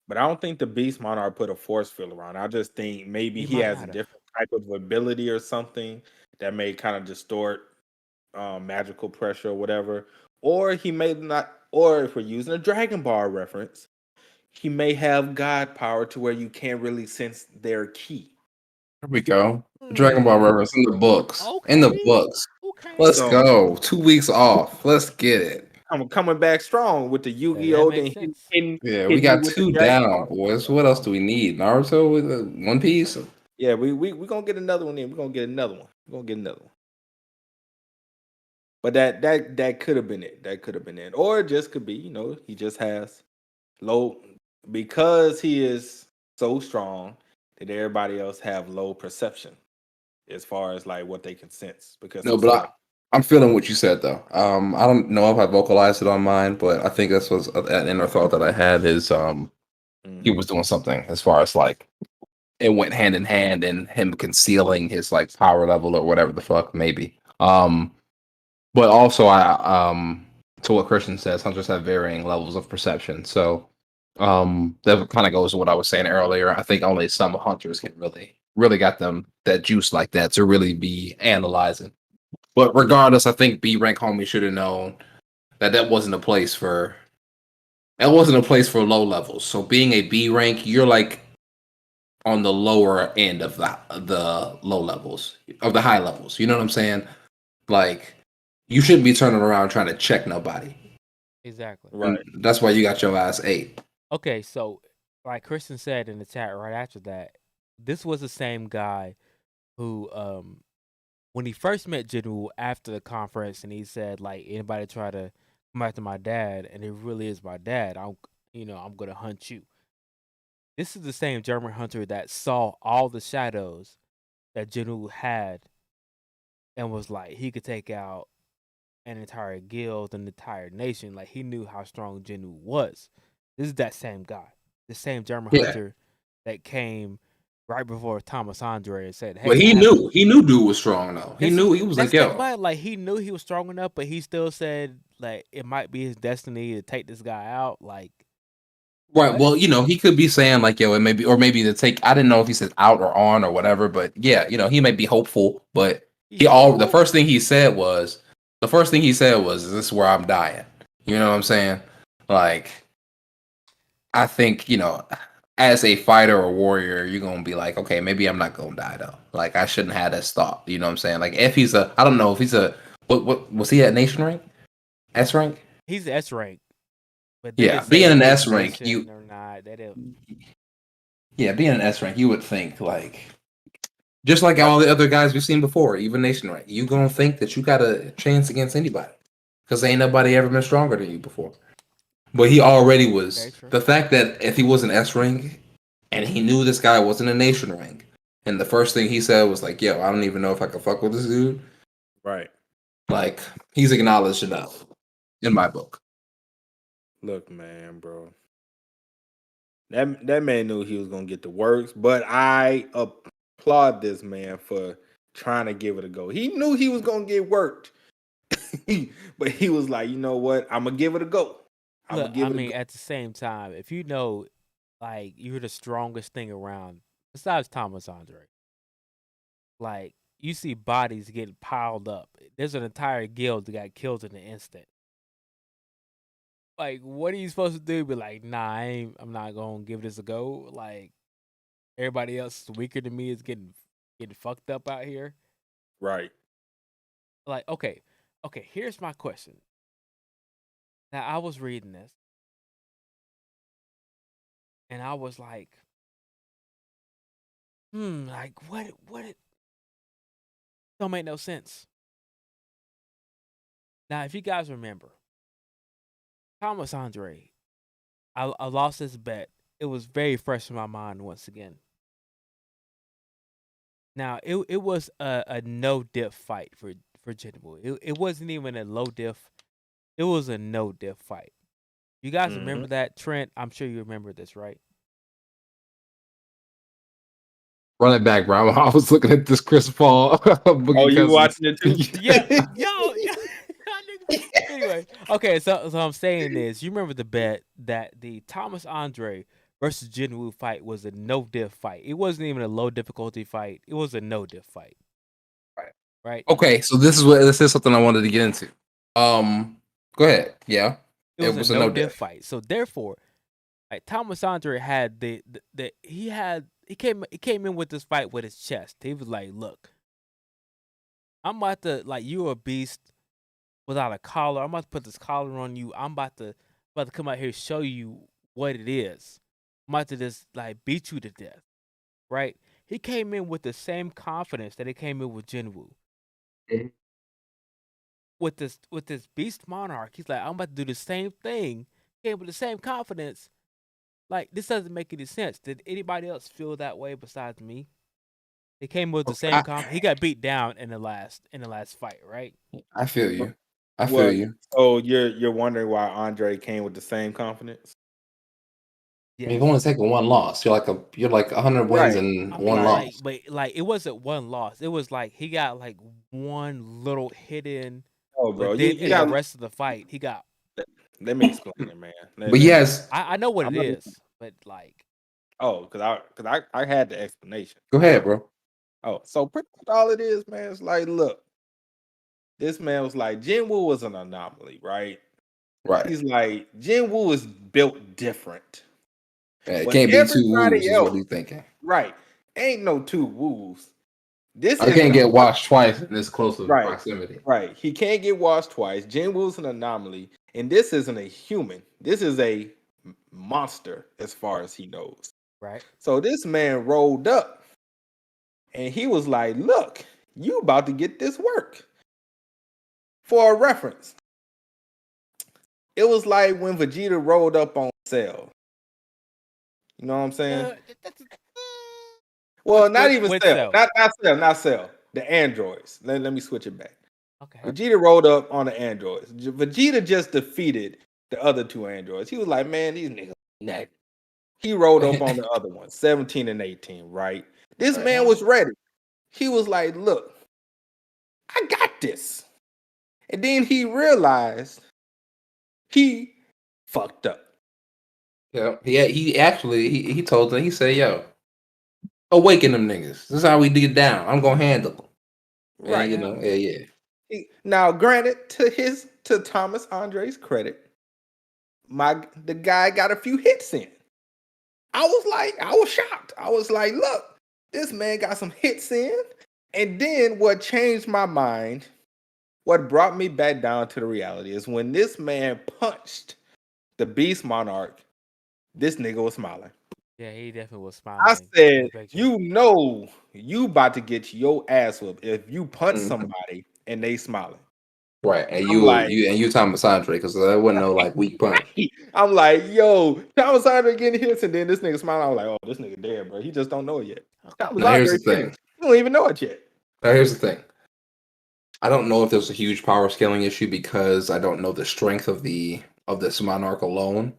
A: But I don't think the Beast Monarch put a force field around. I just think maybe
B: He
A: he
B: might
A: has a
B: not have.
A: different type of ability or something that may kind of distort magical pressure or whatever. Or he may not, or if we're using a Dragon Ball reference, he may have God power to where you can't really sense their key.
C: There we go. Dragon Ball reference in the books. In the
B: Okay.
C: books.
B: Okay.
C: Let's
A: So
C: go. 2 weeks off. Let's get it.
A: I'm coming back strong with the
B: That
A: Yu-Gi-Oh!
B: makes
A: Then
B: sense.
C: Yeah, we
A: hitting you
C: got
A: with the
C: 2
A: Dragon
C: down,
A: Ball.
C: boys. What else do we need? Naruto with One Piece?
A: Yeah, we gonna get another one in. We're gonna get another one. We're gonna get another one. But that could have been it. That could have been it. Or it just could be, he just has low because he is so strong that everybody else have low perception as far as like what they can sense because
C: No,
A: he's
C: but
A: so
C: I'm feeling what you said though. I don't know if I vocalized it on mine, but I think this was an inner thought that I had is he
A: Mhm.
C: was doing something as far as like it went hand in hand in him concealing his like power level or whatever the fuck maybe. But also I to what Christian says, hunters have varying levels of perception. So that kind of goes to what I was saying earlier. I think only some hunters can really got them that juice like that to really be analyzing. But regardless, I think B rank homie should have known that that wasn't a place for low levels. So being a B rank, you're like on the lower end of the low levels of the high levels. You know what I'm saying? Like you shouldn't be turning around trying to check nobody.
B: Exactly.
C: And
A: right.
C: that's why you got your ass 8.
B: Okay, so like Kristen said in the chat right after that, this was the same guy who when he first met Jinwoo after the conference and he said like anybody try to come after my dad and it really is my dad, I'm gonna hunt you. This is the same German hunter that saw all the shadows that Jinwoo had and was like he could take out an entire guild, an entire nation. Like he knew how strong Jinwoo was. This is that same guy, the same German
C: Yeah.
B: hunter that came right before Thomas Andre and said, "Hey,
C: But he knew dude was strong though. He knew he was like, yo.
B: But like he knew he was strong enough, but he still said like it might be his destiny to take this guy out. Like,
C: Right.
B: what?
C: Well, he could be saying like, yo, it may be, or maybe to take. I didn't know if he said out or on or whatever, but yeah, he may be hopeful, but the first thing he said was, is this is where I'm dying? You know what I'm saying? Like, I think as a fighter or warrior, you're gonna be like, okay, maybe I'm not gonna die though. Like, I shouldn't have this thought. You know what I'm saying? Like, if he's I don't know if he's what was he at nation rank, S rank?
B: He's S rank. But
C: being an S rank,
B: or not,
C: being an S rank, you would think like, just like all the other guys we've seen before, even nation rank, you gonna think that you got a chance against anybody because ain't nobody ever been stronger than you before. But he already was. The fact that if he was an S rank and he knew this guy wasn't a nation rank, and the first thing he said was like, "Yo, I don't even know if I can fuck with this dude."
A: Right.
C: Like, he's acknowledged enough in my book.
A: Look, man, bro. That man knew he was gonna get the works, but I applaud this man for trying to give it a go. He knew he was gonna get worked, but he was like, you know what? I'm gonna give it a go.
B: At the same time, if you know, like you're the strongest thing around besides Thomas Andre, like you see bodies getting piled up. There's an entire guild that got killed in an instant. Like, what are you supposed to do? Be like, nah, I'm not gonna give this a go. Like, everybody else is weaker than me is getting fucked up out here.
A: Right.
B: Like, okay, here's my question. Now, I was reading this, and I was like, like what don't make no sense. Now, if you guys remember, Thomas Andre, I lost this bet. It was very fresh in my mind once again. Now, it was a no diff fight for Jinwoo. It wasn't even a low diff. It was a no diff fight. You guys remember that, Trent? I'm sure you remember this, right?
C: Run it back, bro. I was looking at this Chris Paul.
A: Oh, you watching it too?
B: Yeah. Anyway, okay, so I'm saying this. You remember the bet that the Thomas Andre versus Jinwoo fight was a no diff fight. It wasn't even a low difficulty fight. It was a no diff fight. Right.
C: Okay, so this is something I wanted to get into. Go ahead. Yeah.
B: It was a no diff fight. So therefore, like Thomas Andre had he came in with this fight with his chest. He was like, "Look, I'm about to you're a beast without a collar. I'm about to put this collar on you. I'm about to come out here and show you what it is. I'm about to just beat you to death." Right? He came in with the same confidence that he came in with Jinwoo.
C: Mm-hmm.
B: With this beast monarch, he's like, I'm about to do the same thing. He came with the same confidence. Like, this doesn't make any sense. Did anybody else feel that way besides me? He came with the same confidence. He got beat down in the last fight, right?
C: I feel you. I feel you.
A: So you're wondering why Andre came with the same confidence?
C: Yeah. You've only taken one loss. You're like 100 wins and one loss.
B: But it wasn't one loss. It was like he got one little hidden.
A: Oh, bro,
B: but then in the rest of the fight, he got.
A: Let me explain it, man.
C: But yes,
B: I know what it is, but
A: because I had the explanation.
C: Go ahead, bro.
A: Oh, so pretty much all it is, man. It's like, look, this man was like, Jinwoo was an anomaly, right?
C: Right.
A: He's like, Jinwoo is built different.
C: It can't be two woos, is what he's thinking.
A: Right. Ain't no two woos.
C: I can't get washed twice in this close of proximity.
A: Right. He can't get washed twice. Jinwoo's an anomaly. And this isn't a human. This is a monster as far as he knows.
B: Right.
A: So this man rolled up and he was like, look, you about to get this work. For a reference, it was like when Vegeta rolled up on Cell. You know what I'm saying? Well, not even Cell. Not Cell. The androids. Let me switch it back.
B: Okay.
A: Vegeta rolled up on the androids. Vegeta just defeated the other two androids. He was like, man, these niggas nothing. He rolled up on the other ones, 17 and 18, right? This man was ready. He was like, look, I got this. And then he realized he fucked up.
C: Yeah, he told them, he said, yo, awaken them niggas. This is how we get down. I'm gonna handle them.
A: Right.
C: And, yeah.
A: Now, granted, to Thomas Andre's credit, the guy got a few hits in. I was shocked. I was like, look, this man got some hits in. And then what changed my mind, what brought me back down to the reality is when this man punched the Beast Monarch, this nigga was smiling.
B: Yeah, he definitely was
A: I
B: smiling.
A: said, you about to get your ass whooped if you punch
C: Mhm.
A: somebody and they smiling.
C: Right. And
A: I'm like,
C: you Thomas Andre, because that wasn't no like weak punch.
A: I'm like, yo, Thomas Andre getting hits, and then this nigga smiling. I was like, oh, this nigga dead, bro. He just don't know it yet. Thomas
C: Now here's
A: Andre
C: the thing.
A: finished. You don't even know it yet.
C: Now here's the thing. I don't know if there's a huge power scaling issue because I don't know the strength of this monarch alone.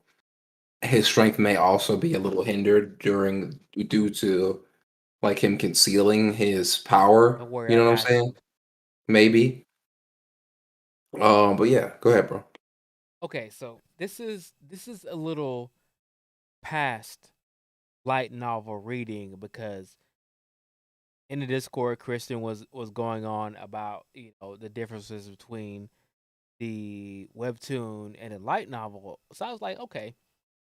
C: His strength may also be a little hindered due to like him concealing his power.
B: Don't worry,
C: You
B: I
C: know what I'm
B: got
C: saying?
B: you.
C: Maybe. But yeah, go ahead, bro.
B: Okay, so this is a little past light novel reading because in the Discord, Christian was going on about the differences between the webtoon and the light novel. So I was like, okay,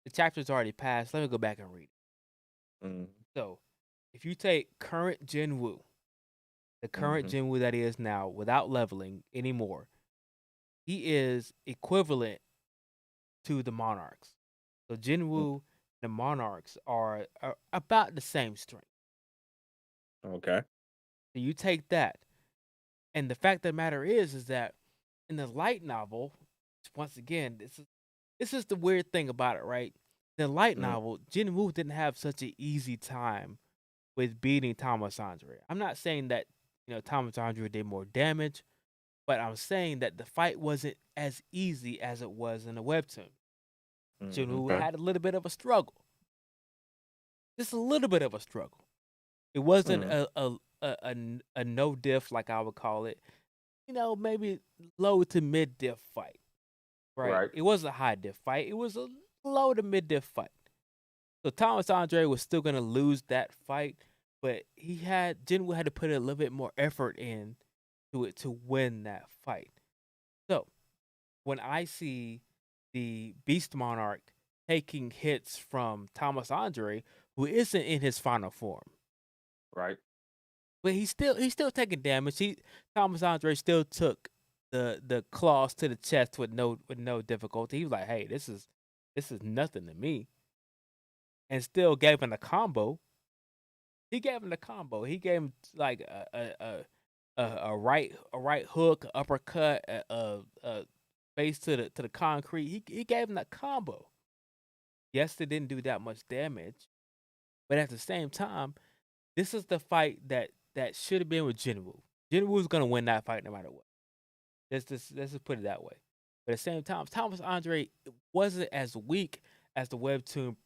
B: the chapter's already passed. Let me go back and read it. So if you take current Jinwoo, the current Jinwoo that he is now, without leveling anymore, he is equivalent to the Monarchs. So Jinwoo and the Monarchs are about the same strength.
A: Okay.
B: So you take that, and the fact of the matter is that in the light novel, once again, this is the weird thing about it, right? In the light novel, Jinwoo didn't have such an easy time with beating Thomas Andre. I'm not saying that Thomas Andre did more damage, but I'm saying that the fight wasn't as easy as it was in the webtoon. Jinwoo had a little bit of a struggle, just a little bit of a struggle. It wasn't a no diff like I would call it. Maybe low to mid diff fight. Right. It was a high diff fight. It was a low to mid diff fight. So Thomas Andre was still gonna lose that fight, but Jinwoo had to put a little bit more effort in to it to win that fight. So when I see the Beast Monarch taking hits from Thomas Andre, who isn't in his final form.
A: Right.
B: But he's still taking damage. Thomas Andre still took the claws to the chest with no difficulty. He was like, "Hey, this is nothing to me," and still gave him a combo. He gave him the combo. He gave him like a right hook, uppercut, a face to the concrete. He gave him that combo. Yes, it didn't do that much damage, but at the same time, this is the fight that should have been with Jinwoo. Jinwoo was gonna win that fight no matter what. Let's just put it that way. But at the same time, Thomas Andre wasn't as weak as the webtoon,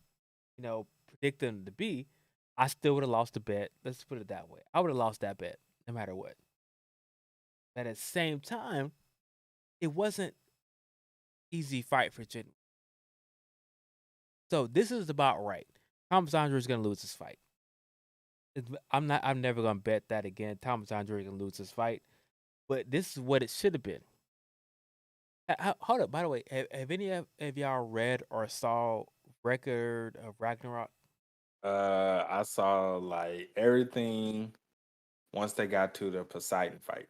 B: predicted him to be. I still would have lost the bet. Let's put it that way. I would have lost that bet no matter what. But at the same time, it wasn't easy fight for Jinwoo. So this is about right. Thomas Andre is gonna lose this fight. I'm never gonna bet that again. Thomas Andre gonna lose this fight. But this is what it should have been. Hold up. By the way, have any of y'all read or saw Record of Ragnarok?
A: I saw like everything once they got to the Poseidon fight.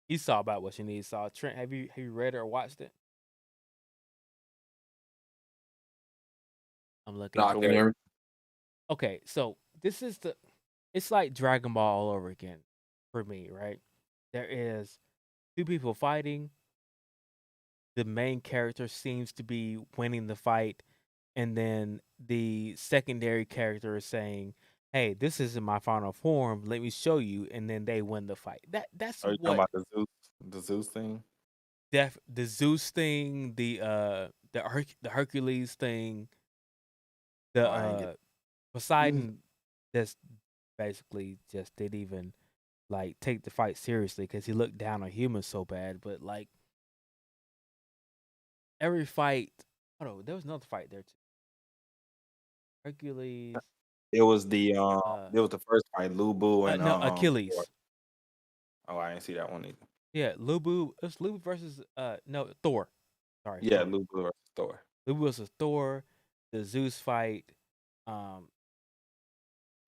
B: You saw about what you need. Saw Trent. Have you read or watched it? I'm looking.
C: No, I can hear me.
B: Okay, so it's like Dragon Ball all over again for me, right? There is two people fighting. The main character seems to be winning the fight, and then the secondary character is saying, hey, this isn't my final form. Let me show you, and then they win the fight. That's
A: Are you talking
B: what
A: about the Zeus thing?
B: the Zeus thing, the Hercules thing,
A: Oh,
B: the
A: I ain't get.
B: Poseidon. That's basically just didn't even like take the fight seriously because he looked down on humans so bad. But like every fight, oh no, there was another fight there too. Hercules,
A: It was
B: uh,
A: the first fight, Lubu and
B: no
A: Thor.
B: Achilles.
A: Oh, I didn't see that one either.
B: Yeah, Lubu. It was Lubu versus no Thor. Sorry,
A: Yeah,
B: Thor.
A: Lubu versus Thor.
B: Lubu versus Thor. The Zeus fight. Um,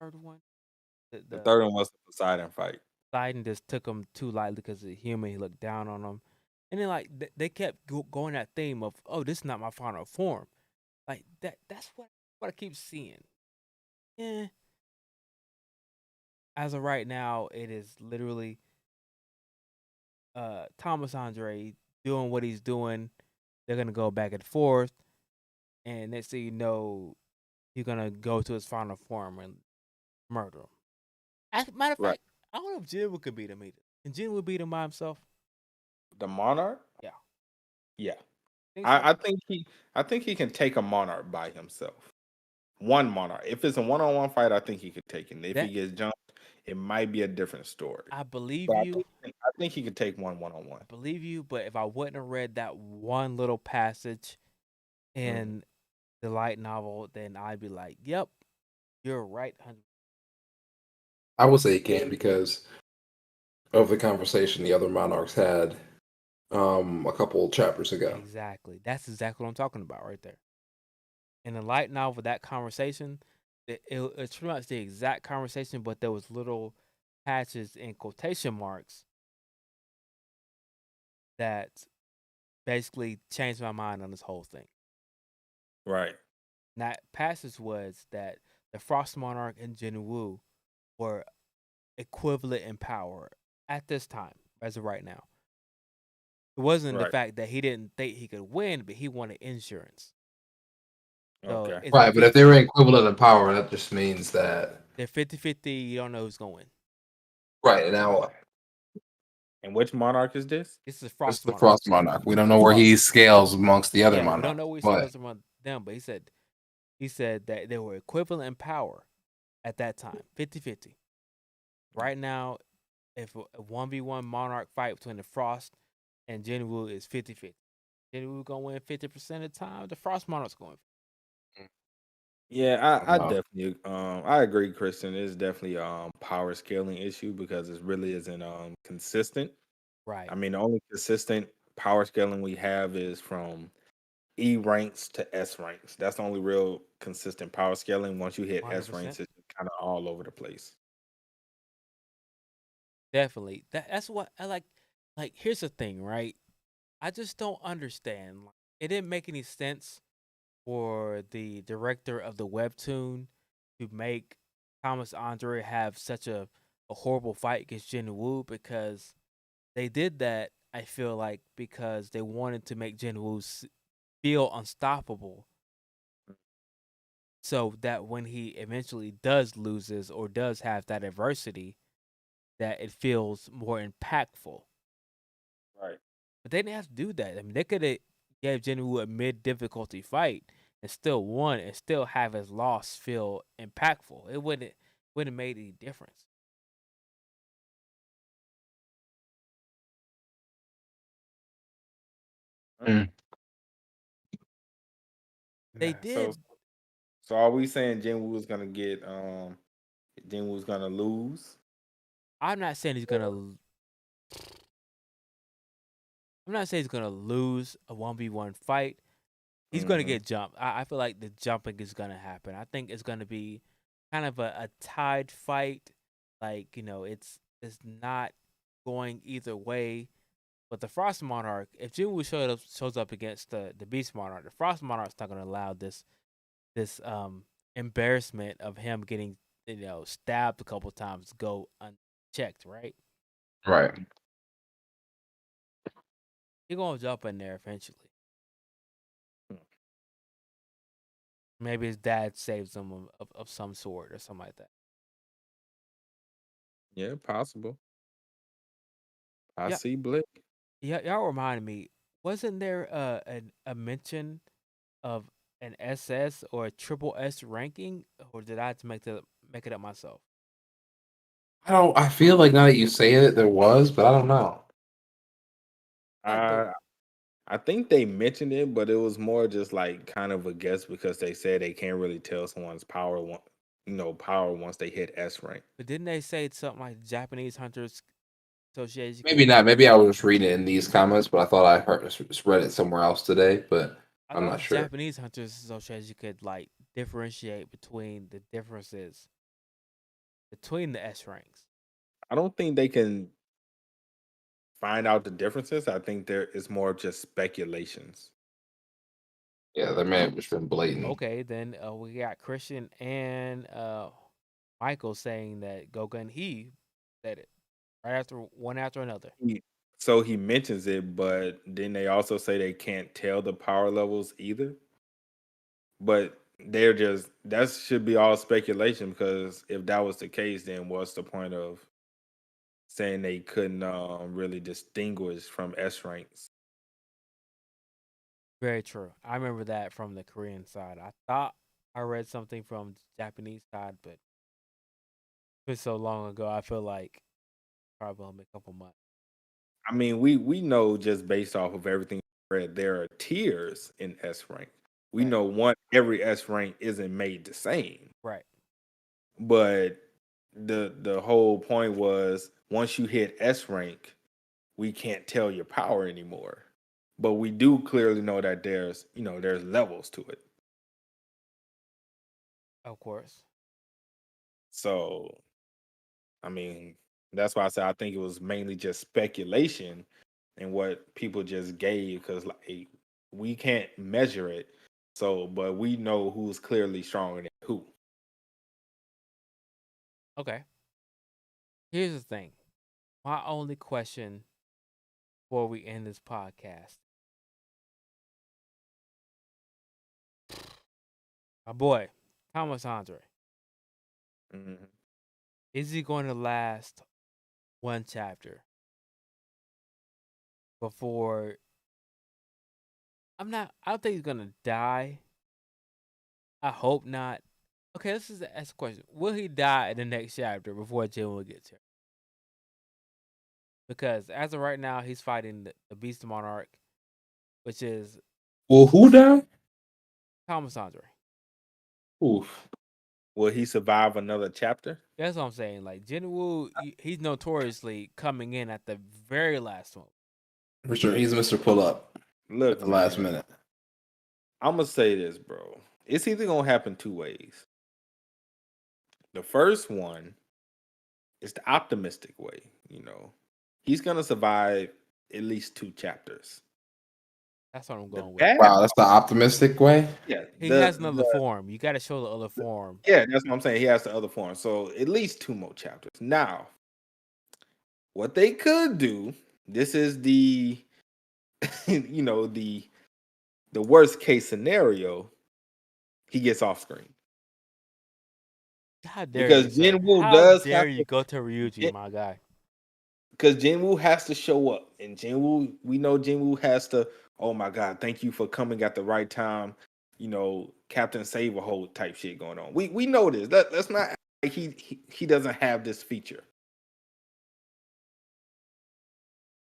B: third one.
A: The
B: The
A: third one was the Poseidon fight.
B: Poseidon just took him too lightly because he's human. He looked down on him, and then like they kept going that theme of, oh, this is not my final form. Like that. That's what I keep seeing. Yeah. As of right now, it is literally Thomas Andre doing what he's doing. They're gonna go back and forth, and next thing you know, he's gonna go to his final form and murder him. As a matter of
A: Right.
B: fact, I don't know if Jin could beat him either. And Jin would beat him by himself.
A: The Monarch?
B: Yeah,
A: Yeah.
B: think so.
A: I think he can take a Monarch by himself. One Monarch. If it's a one-on-one fight, I think he could take him. If he
B: That
A: gets jumped, it might be a different story.
B: I believe
A: But
B: you.
A: I think he could take one-on-one.
B: I believe you. But if I wouldn't have read that one little passage
A: Mm.
B: in the light novel, then I'd be like, "Yep, you're right."
C: I would say he can because of the conversation the other monarchs had a couple chapters ago.
B: Exactly. That's exactly what I'm talking about right there. In the light novel, that conversation, it's pretty much the exact conversation, but there was little patches in quotation marks that basically changed my mind on this whole thing.
A: Right.
B: And that passage was that the Frost Monarch and Jin Woo were equivalent in power at this time, as of right now. It wasn't the
A: Right.
B: fact that he didn't think he could win, but he wanted insurance. So
A: Okay.
B: it's a
C: Right, but if they were equivalent in power, that just means that
B: they're 50-50. You don't know who's going to win.
C: right now
A: And which Monarch is this?
B: This is
C: it's
B: Frost
C: the
B: Monarch.
C: Frost Monarch. We don't know where he scales amongst the other
B: Yeah, we don't
C: monarchs,
B: know where he
C: but
B: scales among them, but he said that they were equivalent in power at that time, 50-50. Right now, if a 1v1 Monarch fight between the Frost and Jinwoo is 50-50. Jinwoo gonna win 50% of the time. The Frost Monarch's going.
A: Yeah, I
C: wow.
A: definitely I agree, Christian. It's definitely power scaling issue because it really isn't consistent.
B: Right.
A: I mean, the only consistent power scaling we have is from E ranks to S ranks. That's the only real consistent power scaling. Once you hit S
B: 100%.
A: ranks, it's kind of all over the place.
B: Definitely. That's what I like. Like, here's the thing, right? I just don't understand. Like, it didn't make any sense for the director of the webtoon to make Thomas Andre have such a horrible fight against Jin Woo because they did that, I feel like, because they wanted to make Jin Woo feel unstoppable so that when he eventually does loses or does have that adversity, that it feels more impactful.
A: Right.
B: But they didn't have to do that. I mean, they could have gave Jinwoo a mid difficulty fight and still won and still have his loss feel impactful. It wouldn't have made any difference.
C: Mm.
B: They
A: Yeah.
B: did.
A: So are we saying Jinwoo's gonna get Jinwoo's gonna lose?
B: I'm not saying he's gonna. I'm not saying he's gonna lose a 1v1 fight. He's gonna
A: Mm-hmm.
B: get jumped. I feel like the jumping is gonna happen. I think it's gonna be kind of a tied fight. Like, it's not going either way. But the Frost Monarch, if Jinwoo shows up against the Beast Monarch, the Frost Monarch's not gonna allow this embarrassment of him getting stabbed a couple times go unchecked, right?
C: Right.
B: You're gonna jump in there eventually. Maybe his dad saves him of some sort or something like that.
A: Yeah, possible. I
B: Yeah,
A: see Blick.
B: yeah. Y'all remind me. Wasn't there a mention of an SS or a triple S ranking, or did I have to make it up myself?
C: I don't. I feel like now that you say it, there was, but I don't know.
B: Thought the
A: I I think they mentioned it, but it was more just like kind of a guess because they said they can't really tell someone's power once they hit S rank.
B: But didn't they say something like Japanese Hunters Association
C: Maybe
B: could?
C: not. Maybe I was just reading it in these comments, but I thought I heard just read it somewhere else today. But
B: I
C: I'm
B: thought
C: not
B: the
C: sure.
B: Japanese Hunters Association could like differentiate between the differences between the S ranks.
A: I don't think they can find out the differences. I think there is more of just speculations.
C: Yeah, there may have just been blatant.
B: Okay, then we got Christian and Michael saying that Goga and he said it right after one after another.
A: So he mentions it, but then they also say they can't tell the power levels either. But they're just that should be all speculation because if that was the case, then what's the point of saying they couldn't really distinguish from S ranks?
B: Very true. I remember that from the Korean side. I thought I read something from the Japanese side, but it's so long ago. I feel like probably only a couple months.
A: I mean, we know just based off of everything we read, there are tiers in S rank. We
B: Right.
A: know every S rank isn't made the same,
B: Right.
A: but the whole point was once you hit S rank, we can't tell your power anymore. But we do clearly know that there's levels to it.
B: Of course.
A: So I mean, that's why I said I think it was mainly just speculation and what people just gave because like we can't measure it. So, but we know who's clearly stronger than who.
B: Okay. Here's the thing. My only question before we end this podcast. My boy, Thomas Andre.
A: Mhm.
B: Is he going to last one chapter before I don't think he's gonna die. I hope not. Okay, let's just ask a question. Will he die in the next chapter before Jim gets here? Because as of right now, he's fighting the Beast Monarch, which is
C: Will who die?
B: Thomas Andre.
C: Oof.
A: Will he survive another chapter?
B: That's what I'm saying. Like Jinwoo, he's notoriously coming in at the very last one.
C: For sure, he's Mr. Pull Up at
A: Look,
C: the last
A: man,
C: minute.
A: I'm gonna say this, bro. It's either gonna happen two ways. The first one is the optimistic way. He's gonna survive at least two chapters.
B: That's what I'm
A: The
B: going with.
A: bad
C: Wow, that's the optimistic way.
A: Yeah,
B: He has another form. You got to show the other form.
A: yeah, that's what I'm saying. He has the other form. So at least two more chapters. Now, what they could do, this is the the worst case scenario, he gets off screen.
B: How dare
A: Because
B: you, sir?
A: Jinwoo
B: How
A: does
B: dare
A: have
B: you
A: to
B: go to Ryuji, my guy?
A: because Jinwoo has to show up. And we know Jinwoo has to, oh my God, thank you for coming at the right time. Captain Save a Hole type shit going on. We know this. Let's not act like he doesn't have this feature.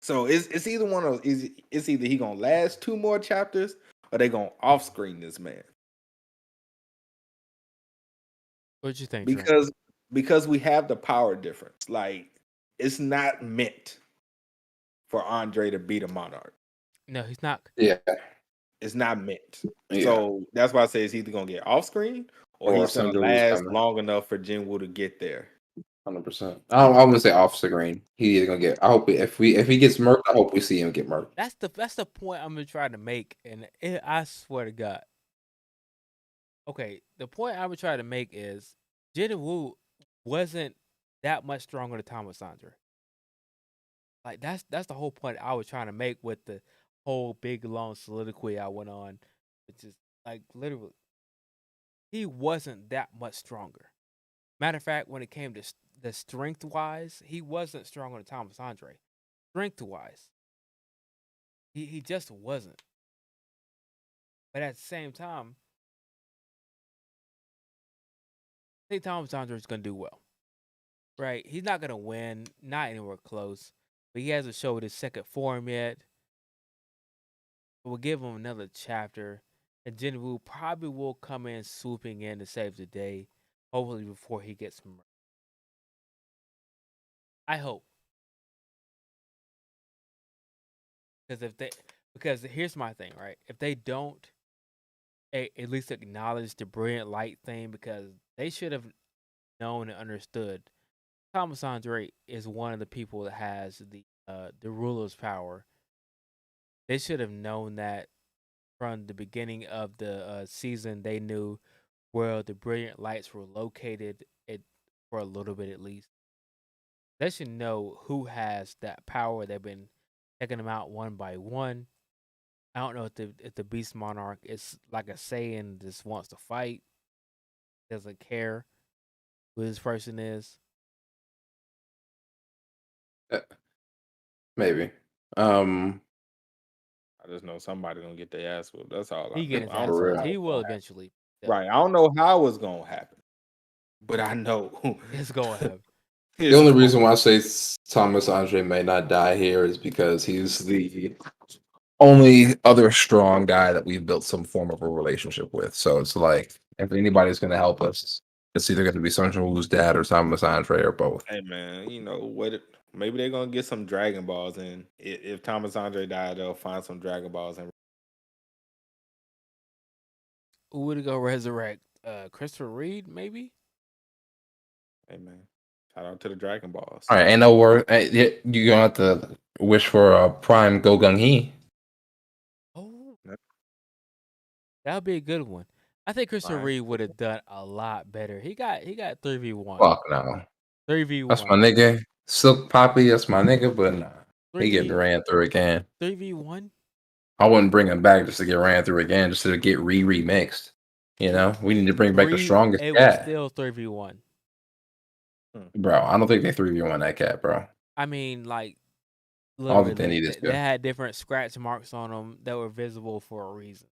A: So it's either one of those. It's either he gonna last two more chapters or they gonna off screen this man.
B: What you think, Trent?
A: Because we have the power difference. Like it's not meant for Andre to beat a monarch.
B: No, he's not.
C: Yeah,
A: It's not meant.
C: yeah.
A: So that's why I say it's either gonna get off screen or
C: Or
A: he's gonna
C: Sender Wu's
A: last
C: coming.
A: long enough for Jinwoo to get there.
C: 100%. I'm gonna say off the green. He's either gonna get. I hope if he gets murked, I hope we see him get murked.
B: That's the point I'm gonna try to make, and I swear to God. Okay, the point I'm gonna try to make is Jin Woo wasn't that much stronger than Thomas Andre. Like that's the whole point I was trying to make with the whole big long soliloquy I went on, which is like literally he wasn't that much stronger. Matter of fact, when it came to the strength wise, he wasn't stronger than Thomas Andre. Strength wise, he just wasn't. But at the same time, I think Thomas Andre is gonna do well. Right? He's not gonna win, not anywhere close. But he hasn't showed his second form yet. We'll give him another chapter, and Jinwoo probably will come in swooping in to save the day, hopefully before he gets murdered. I hope, because here's my thing, right? If they don't at least acknowledge the brilliant light thing, because they should have known and understood. Thomas Andre is one of the people that has the ruler's power. They should have known that from the beginning of the season. They knew where the brilliant lights were located for a little bit at least. They should know who has that power. They've been taking them out one by one. I don't know if the Beast Monarch is like a Saiyan, just wants to fight, doesn't care who this person is.
C: Maybe.
A: I just know somebody gonna get their ass whooped. That's all I
B: He
A: know.
B: getting his
A: I
B: ass
A: don't know
C: real.
B: whooped.
A: how
B: He
A: it's
B: will
A: gonna happen.
B: eventually.
A: Right. I don't know how it's gonna happen, but I know
B: It's going to happen.
C: The only reason why I say Thomas Andre may not die here is because he's the only other strong guy that we've built some form of a relationship with. So it's like, if anybody's going to help us, it's either going to be Sunjin dad or Thomas Andre or both.
A: Hey man, you know what? Maybe they're gonna get some Dragon Balls in. If Thomas Andre died, they'll find some Dragon Balls and.
B: Who would go resurrect? Christopher Reed, maybe?
A: Hey man, shout out to the Dragon Balls.
C: All right, ain't no word. You're going to have to wish for a prime Gogung Hee.
B: Oh,
A: Yep.
B: that would be a good one. I think Christopher
A: Fine.
B: Reed would have done a lot better. He got 3v1.
C: Fuck no.
B: 3v1.
C: That's my nigga. Silk Poppy, that's my nigga, but nah. He get
B: 3v
C: ran through again.
B: 3v1.
C: I wouldn't bring him back just to get ran through again, just to get remixed. You know, we need to bring back the strongest
B: It was
C: cat.
B: still 3v1.
C: Bro, I don't think they 3v1 that cat, bro.
B: I mean, like,
C: I don't think they
B: literally,
C: need this
B: they
C: guy.
B: had different scratch marks on them that were visible for a reason.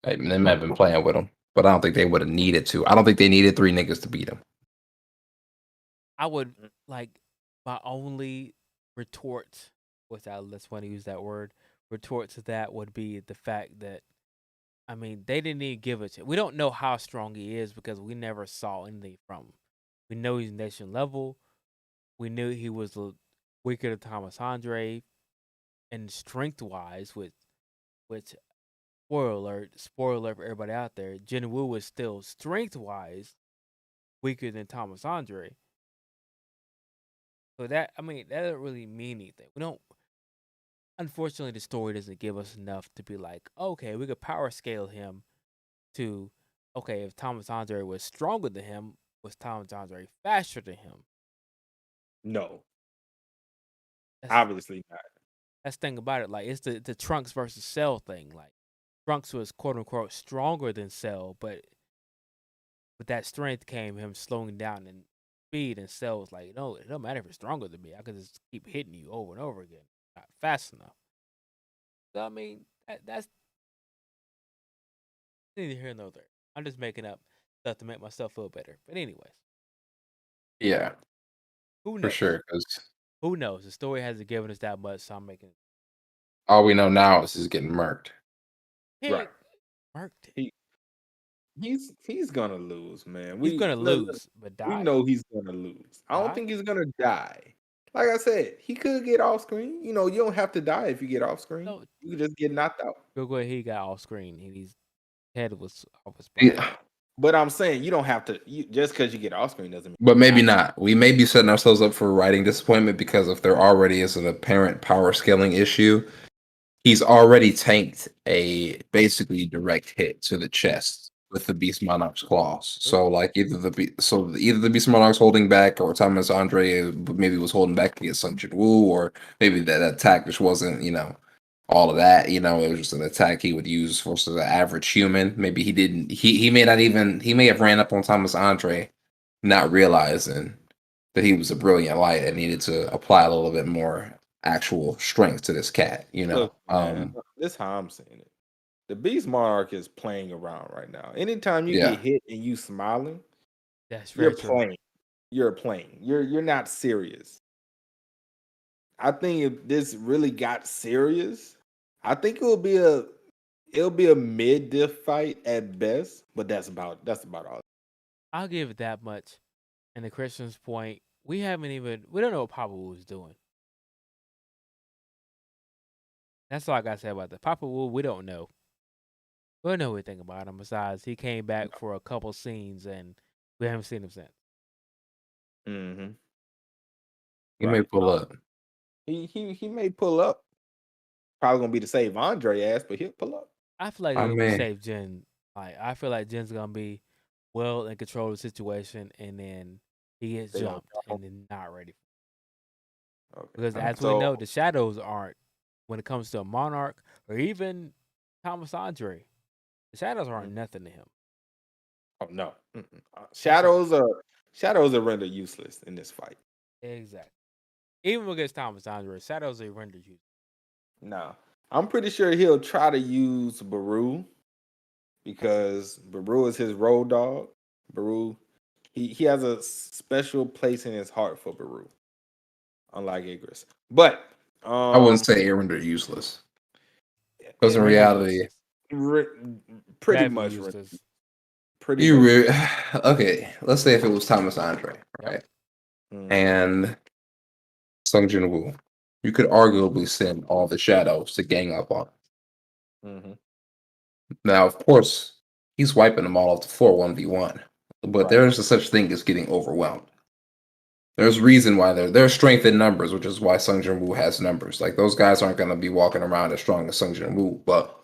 C: Hey, they might have been playing with him, but I don't think they would have needed to. I don't think they needed 3 niggas to beat him.
B: I would, like, my only retort, let's want to use that word, retort to that would be the fact that, I mean, they didn't even give it to. We don't know how strong he is because we never saw anything from him. We know he's nation level. We knew he was weaker than Thomas Andre, and strength wise, which spoiler alert for everybody out there, Jinwoo was still strength wise weaker than Thomas Andre. So that doesn't really mean anything. We don't. Unfortunately, the story doesn't give us enough to be like, okay, we could power scale him to, okay, if Thomas Andre was stronger than him, was Thomas Andre faster than him?
A: No,
B: That's,
A: obviously not.
B: that's the thing about it. Like, it's the Trunks versus Cell thing. Like, Trunks was quote unquote stronger than Cell, but with that strength came him slowing down in speed, and Cell was like, no, it don't matter if you're stronger than me. I could just keep hitting you over and over again. Not fast enough. So I mean, that's neither here nor there. I'm just making up stuff to make myself feel better. But anyways,
C: Yeah,
B: who knows?
C: for sure. Because
B: Who knows? The story hasn't given us that much, so I'm making.
C: all we know now is he's getting murked.
A: Right.
B: Murked.
A: He's gonna lose, man.
B: He's gonna lose, but die.
A: We know he's gonna lose. I don't
B: Die?
A: think he's gonna die. Like I said, he could get off screen. You know, you don't have to die if you get off screen.
B: No.
A: You could just get knocked out.
B: Go ahead. He got off screen, and his head was off his body.
C: Yeah.
A: But I'm saying you don't have to. Just because you get off screen doesn't mean.
C: But maybe not. We may be setting ourselves up for writing disappointment because if there already is an apparent power scaling issue, he's already tanked a basically direct hit to the chest with the Beast Monarch's claws. So like either the Beast Monarch's holding back, or Thomas Andre maybe was holding back against Sun Jin-woo, or maybe that attack just wasn't, all of that. It was just an attack he would use for the average human. Maybe he didn't. He may not even. He may have ran up on Thomas Andre not realizing that he was a brilliant light and needed to apply a little bit more actual strength to this cat.
A: Look, man, this how I'm saying it. The Beast Monarch is playing around right now. Anytime you
C: Yeah.
A: get hit and you smiling,
B: That's
A: you're
B: very true.
A: playing. You're playing. You're not serious. I think if this really got serious, I think it'll be a mid-diff fight at best, but that's about all.
B: I'll give it that much. And the Christian's point, we don't know what Papa Wu was doing. That's all I gotta say about that. Papa Wu, we don't know. We don't know anything about him besides he came back for a couple scenes and we haven't seen him since.
A: Mm-hmm.
C: He may pull up.
A: He may pull up. Probably gonna be to save Andre ass, but he'll pull up.
B: I feel like it'll be save Jin. Like I feel like Jin's gonna be well in control of the situation, and then he gets jumped and then not ready. Because as we know, the shadows aren't when it comes to a monarch or even Thomas Andre. The shadows aren't nothing to him.
A: Oh no, shadows are rendered useless in this fight.
B: Exactly. Even against Thomas Andre, shadows are rendered useless.
A: No, I'm pretty sure he'll try to use Baru because Baru is his road dog. Baru, he has a special place in his heart for Baru, unlike Igris. But
C: I wouldn't say rendered useless because in reality,
A: pretty much useless.
C: Okay, let's say if it was Thomas Andre, right, and Sung Jin Woo, you could arguably send all the shadows to gang up on him. Now, of course, he's wiping them all off the floor 1v1, but there's a such thing as getting overwhelmed. There's reason why there's strength in numbers, which is why Sung Jin Woo has numbers. Like those guys aren't gonna be walking around as strong as Sung Jin Woo, but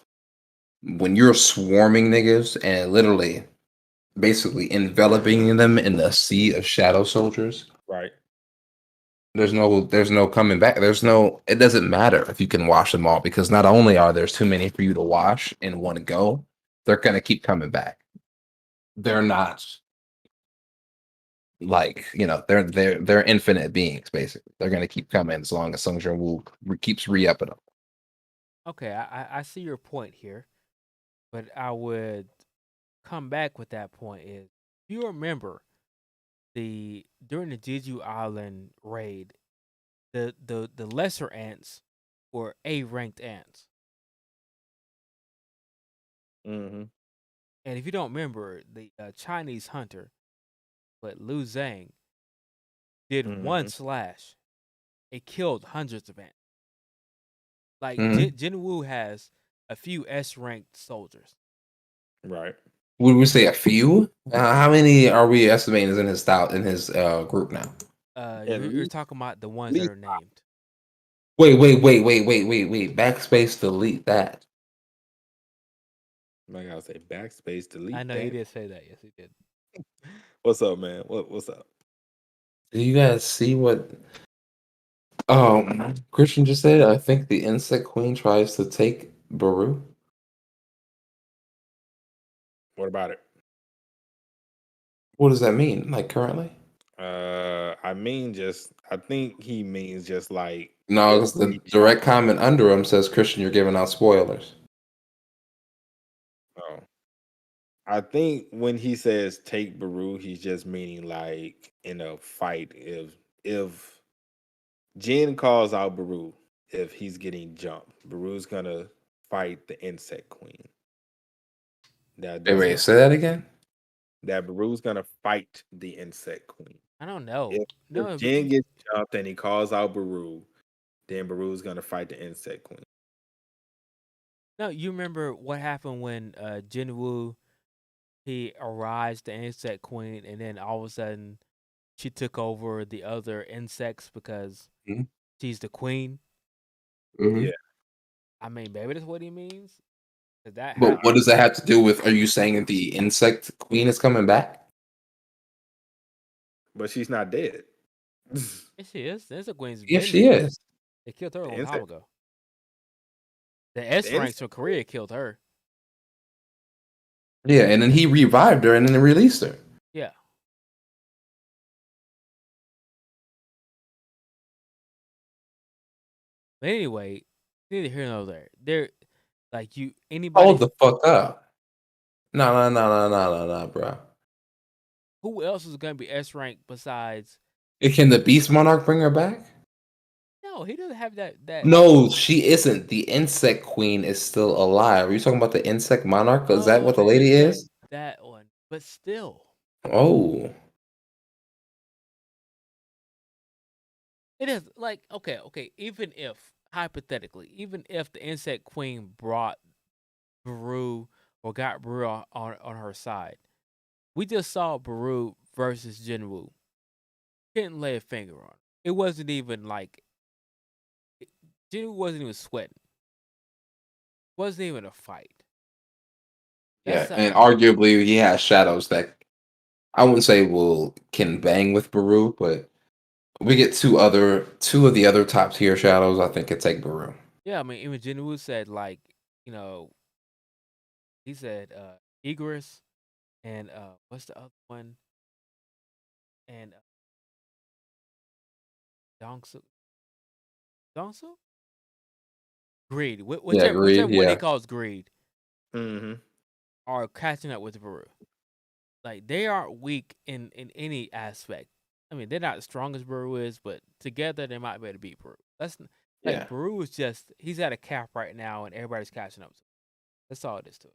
C: when you're swarming niggas and literally basically enveloping them in the sea of shadow soldiers,
A: right?
C: There's no coming back. It doesn't matter if you can wash them all because not only are there too many for you to wash in one go, they're gonna keep coming back. They're not like, they're infinite beings, basically. They're gonna keep coming as long as Sung Jin Woo keeps re-upping them.
B: Okay, I see your point here, but I would come back with that point is you remember during the Jeju Island raid, the lesser ants were A-ranked ants. And if you don't remember, the Chinese hunter, but Liu Zhang, did one slash. It killed hundreds of ants. Like Jin Woo has a few S-ranked soldiers.
A: Right.
C: Would we say a few? How many are we estimating is in his group now?
B: You're talking about the ones that are named.
C: Wait. Backspace delete that.
A: I gotta say backspace delete.
B: I know he did say that. Yes, he did.
A: What's up, man? What's up?
C: Do you guys see what Christian just said? I think the insect queen tries to take Baru.
A: What about it?
C: What does that mean? Like currently?
A: I think he means just like
C: no, because the direct comment under him says, Christian, you're giving out spoilers.
A: Oh. I think when he says take Baru, he's just meaning like in a fight if Jin calls out Baru, if he's getting jumped, Baru's gonna fight the insect queen.
C: Wait, say that again?
A: That Baru's gonna fight the insect queen.
B: I don't know.
A: If Jin gets jumped and he calls out Baru, then Baru's gonna fight the insect queen.
B: No, you remember what happened when Jin Woo, he arrived the insect queen, and then all of a sudden she took over the other insects because she's the queen.
A: Yeah.
B: I mean, maybe that's what he means.
C: But what does that have to do with? Are you saying that the insect queen is coming back?
A: But she's not dead.
B: Yes, she is. The insect queen's
C: yes, she is.
B: They killed her a long time ago. The S ranks from Korea killed her.
C: Yeah, and then he revived her and then released her.
B: Yeah. But anyway, neither here nor there. They're like anybody.
C: Hold the fuck up. No, bro.
B: Who else is gonna be S rank besides?
C: Can the Beast Monarch bring her back?
B: No, he doesn't have that.
C: No, she isn't. The Insect Queen is still alive. Are you talking about the Insect Monarch? Is that what the lady is?
B: That one, but still.
C: Oh.
B: It is like okay. Even if hypothetically, even if the Insect Queen brought Baru or got Baru on her side, we just saw Baru versus Jinwoo. Couldn't lay a finger on it. It wasn't even like Jinwoo wasn't even sweating. Wasn't even a fight.
C: Yeah, and arguably he has shadows that I wouldn't say can bang with Baru, but we get two of the other top tier shadows. I think could take Baru.
B: Yeah, I mean, even Jinwoo said like, he said Igris and what's the other one? And Dongsu. Dongsu? Greed. Whichever one he calls greed.
A: Mm-hmm.
B: Are catching up with Baru. Like they aren't weak in any aspect. I mean, they're not as strong as Baru is, but together they might be able to beat Baru. Baru is just he's at a cap right now, and everybody's catching up to him. That's all it is to it.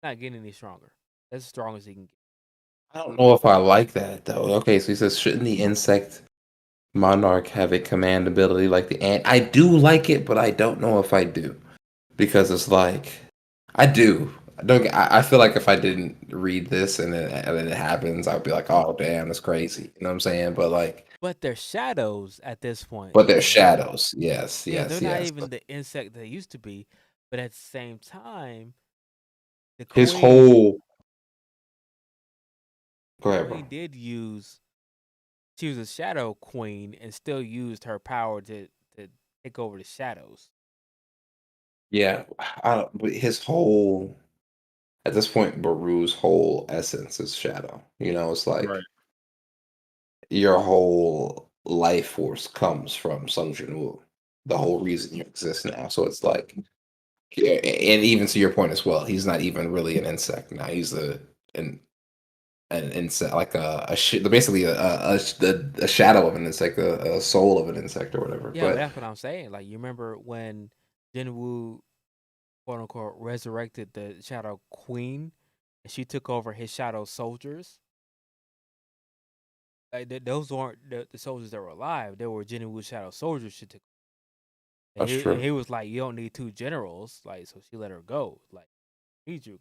B: Not getting any stronger. That's as strong as he can get.
C: I don't know if I like that though. Okay, so he says, shouldn't the Insect Monarch have a command ability like the ant? I do like it, but I don't know if I do, because it's like I do. I feel like if I didn't read this and then it happens, I'd be like, oh damn, that's crazy. You know what I'm saying?
B: But they're shadows at this point.
C: But they're shadows. Yes.
B: They're not even the insect they used to be. But at the same time, the queen,
C: his whole. Go ahead, bro.
B: He did use. She was a shadow queen and still used her power to take over the shadows.
C: Yeah, but his whole. At this point, Baru's whole essence is shadow. It's like your whole life force comes from Sung Jin-woo. The whole reason you exist now. So it's like, yeah, and even to your point as well, he's not even really an insect now. He's an insect, like basically a shadow of an insect, a soul of an insect or whatever.
B: Yeah, but that's what I'm saying. Like, you remember when Jin-woo, quote unquote, resurrected the Shadow Queen, and she took over his shadow soldiers. Like, those weren't the soldiers that were alive. They were Jin-woo's shadow soldiers. She took. And
C: That's true.
B: He was like, "You don't need 2 generals." Like, so she let her go. Like, need you.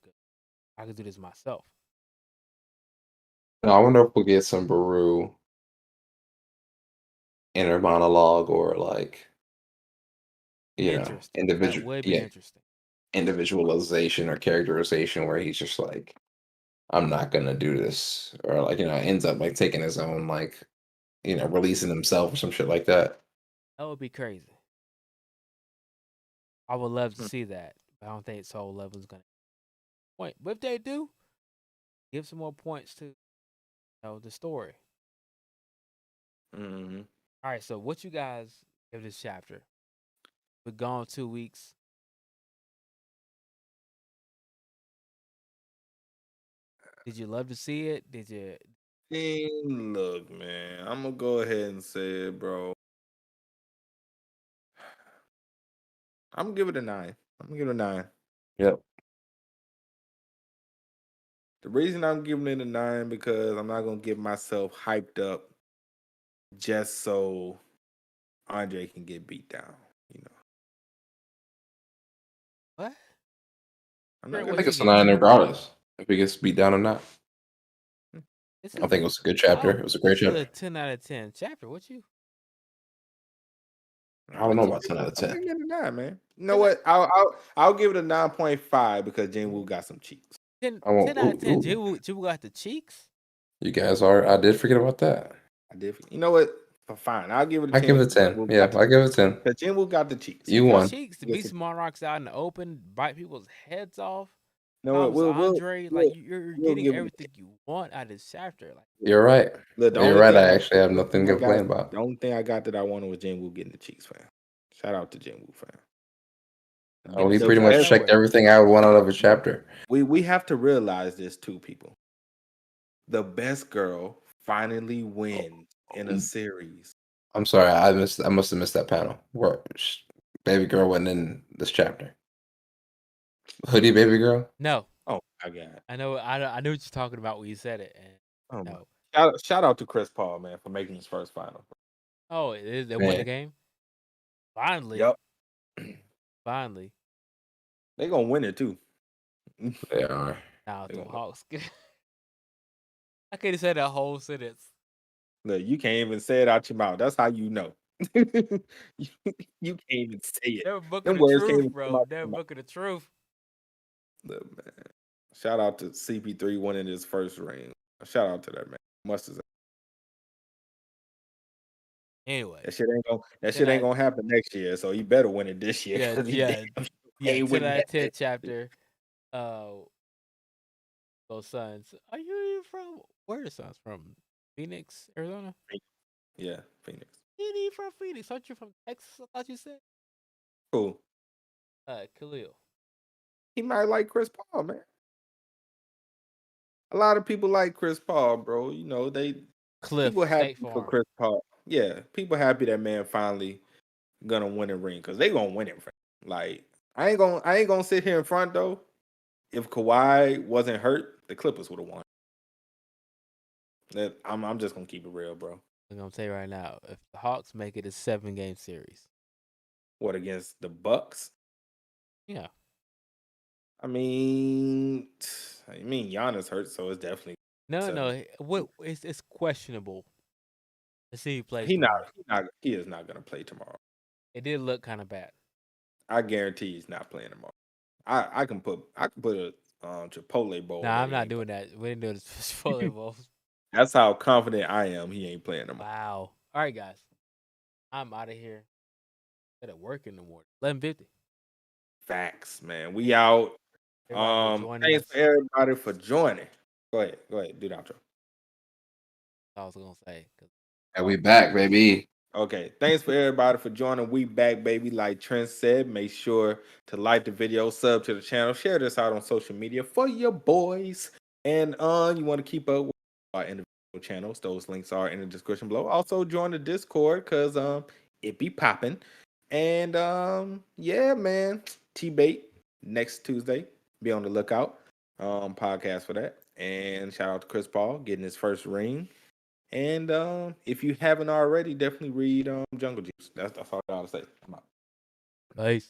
B: I can do this myself.
C: Now, I wonder if we'll get some Baru inner monologue or like
B: That would be interesting.
C: Individualization or characterization where he's just like, I'm not gonna do this, or like ends up like taking his own like releasing himself or some shit like that.
B: That would be crazy. I would love to see that, but I don't think Soul Level's gonna point. But if they do, give some more points to the story.
A: Mm-hmm.
B: All right, so what you guys give this chapter? We're gone 2 weeks. Did you love to see it? Did you?
A: Look, man, I'm gonna go ahead and say it, bro. I'm gonna give it a 9. I'm gonna give it a 9.
C: Yep.
A: The reason I'm giving it a 9 because I'm not gonna get myself hyped up just so Andre can get beat down.
B: What?
C: I think it's a 9 regardless if he gets beat down or not. I think it was a good chapter. It was a great chapter.
B: A 10 out of 10 chapter. What you?
C: I don't know about 10 out of 10.
A: I'm giving it a 9, man. You know what? I'll give it a 9.5 because Jinwoo got some cheeks.
B: 10 out of 10. Jinwoo got the cheeks.
C: You guys are. I did forget about that.
A: I did. You know what? Fine. I'll give it a 10.
C: I give it a 10. Yeah, I give it a 10.
A: Because Jinwoo got the cheeks.
C: You won.
B: Cheeks. The Beast Monarchs out in the open, bite people's heads off.
A: No,
B: Thomas Andre, like you're
A: we'll
B: getting
A: give him.
B: everything you want out of this chapter. Like
C: You're right.
A: Look, the
C: You're
A: only
C: right.
A: thing
C: I actually have nothing to complain about.
A: The only thing I got that I wanted was Jinwoo getting the cheeks, fam. Shout out to Jinwoo, fam.
C: Oh, he
B: the
C: pretty much
B: best
C: checked
B: nowhere.
C: everything I would want out of a chapter.
A: We have to realize this too, people. The best girl finally wins in a series.
C: I'm sorry, I must have missed that panel. Where baby girl wasn't in this chapter. Hoodie baby girl?
B: No,
A: Oh my god.
B: I know what you're talking about when you said it. And
A: Oh
B: no.
A: Shout out to Chris Paul, man, for making his first final.
B: Oh, they won
C: Man.
B: the game? Finally.
A: Yep.
B: Finally.
A: They gonna win it too.
C: They are.
B: Now
A: They
B: the
A: gonna
B: Hawks. I can't say that whole sentence.
A: Look, you can't even say it out your mouth. That's how you know. you can't even say it.
B: Never book
A: Them
B: of the
A: words can't
B: truth,
A: even come
B: bro.
A: out
B: Never
A: your mouth.
B: book of the truth.
A: Look, man. Shout out to CP3 winning his first ring. Shout out to that man. Must have.
B: Anyway.
A: That shit ain't gonna happen next year. So he better win it this year.
B: Yeah. 10 out of 10 chapter. Those Suns. Are you from where are the Suns from? Phoenix, Arizona?
A: Yeah, Phoenix.
B: You from Phoenix? Aren't you from Texas? I thought you said.
A: Cool.
B: Khalil.
A: He might like Chris Paul, man. A lot of people like Chris Paul, bro. You know, people happy for Chris Paul. Yeah, people happy that man finally gonna win a ring because they gonna win it. Like I ain't gonna sit here in front though. If Kawhi wasn't hurt, the Clippers would have won. I'm just gonna keep it real, bro.
B: I'm gonna tell you right now, if the Hawks make it a 7-game series.
A: What, against the Bucks?
B: Yeah.
A: I mean Giannis hurt, so it's definitely
B: no. What it's questionable. Let's see if he plays
A: he
B: tomorrow.
A: He is not gonna play tomorrow.
B: It did look kind of bad.
A: I guarantee he's not playing tomorrow. I can put a Chipotle bowl.
B: Nah, I'm not doing that. We didn't do this Chipotle bowl.
A: That's how confident I am. He ain't playing tomorrow.
B: Wow. All right, guys. I'm out of here. Got to work in the morning. 11:50.
A: Facts, man. We out. Thanks for everybody for joining. Go ahead. Do the outro.
B: I was gonna say.
C: And we back, baby.
A: Okay. Thanks for everybody for joining. We back, baby. Like Trent said, make sure to like the video, sub to the channel, share this out on social media for your boys. And you want to keep up with our individual channels. Those links are in the description below. Also join the Discord because it be popping. And yeah, man. T-Bait next Tuesday. Be on the lookout. Podcast for that. And shout out to Chris Paul getting his first ring. And if you haven't already, definitely read Jungle Juice. That's all I gotta say. I'm out.
B: Peace.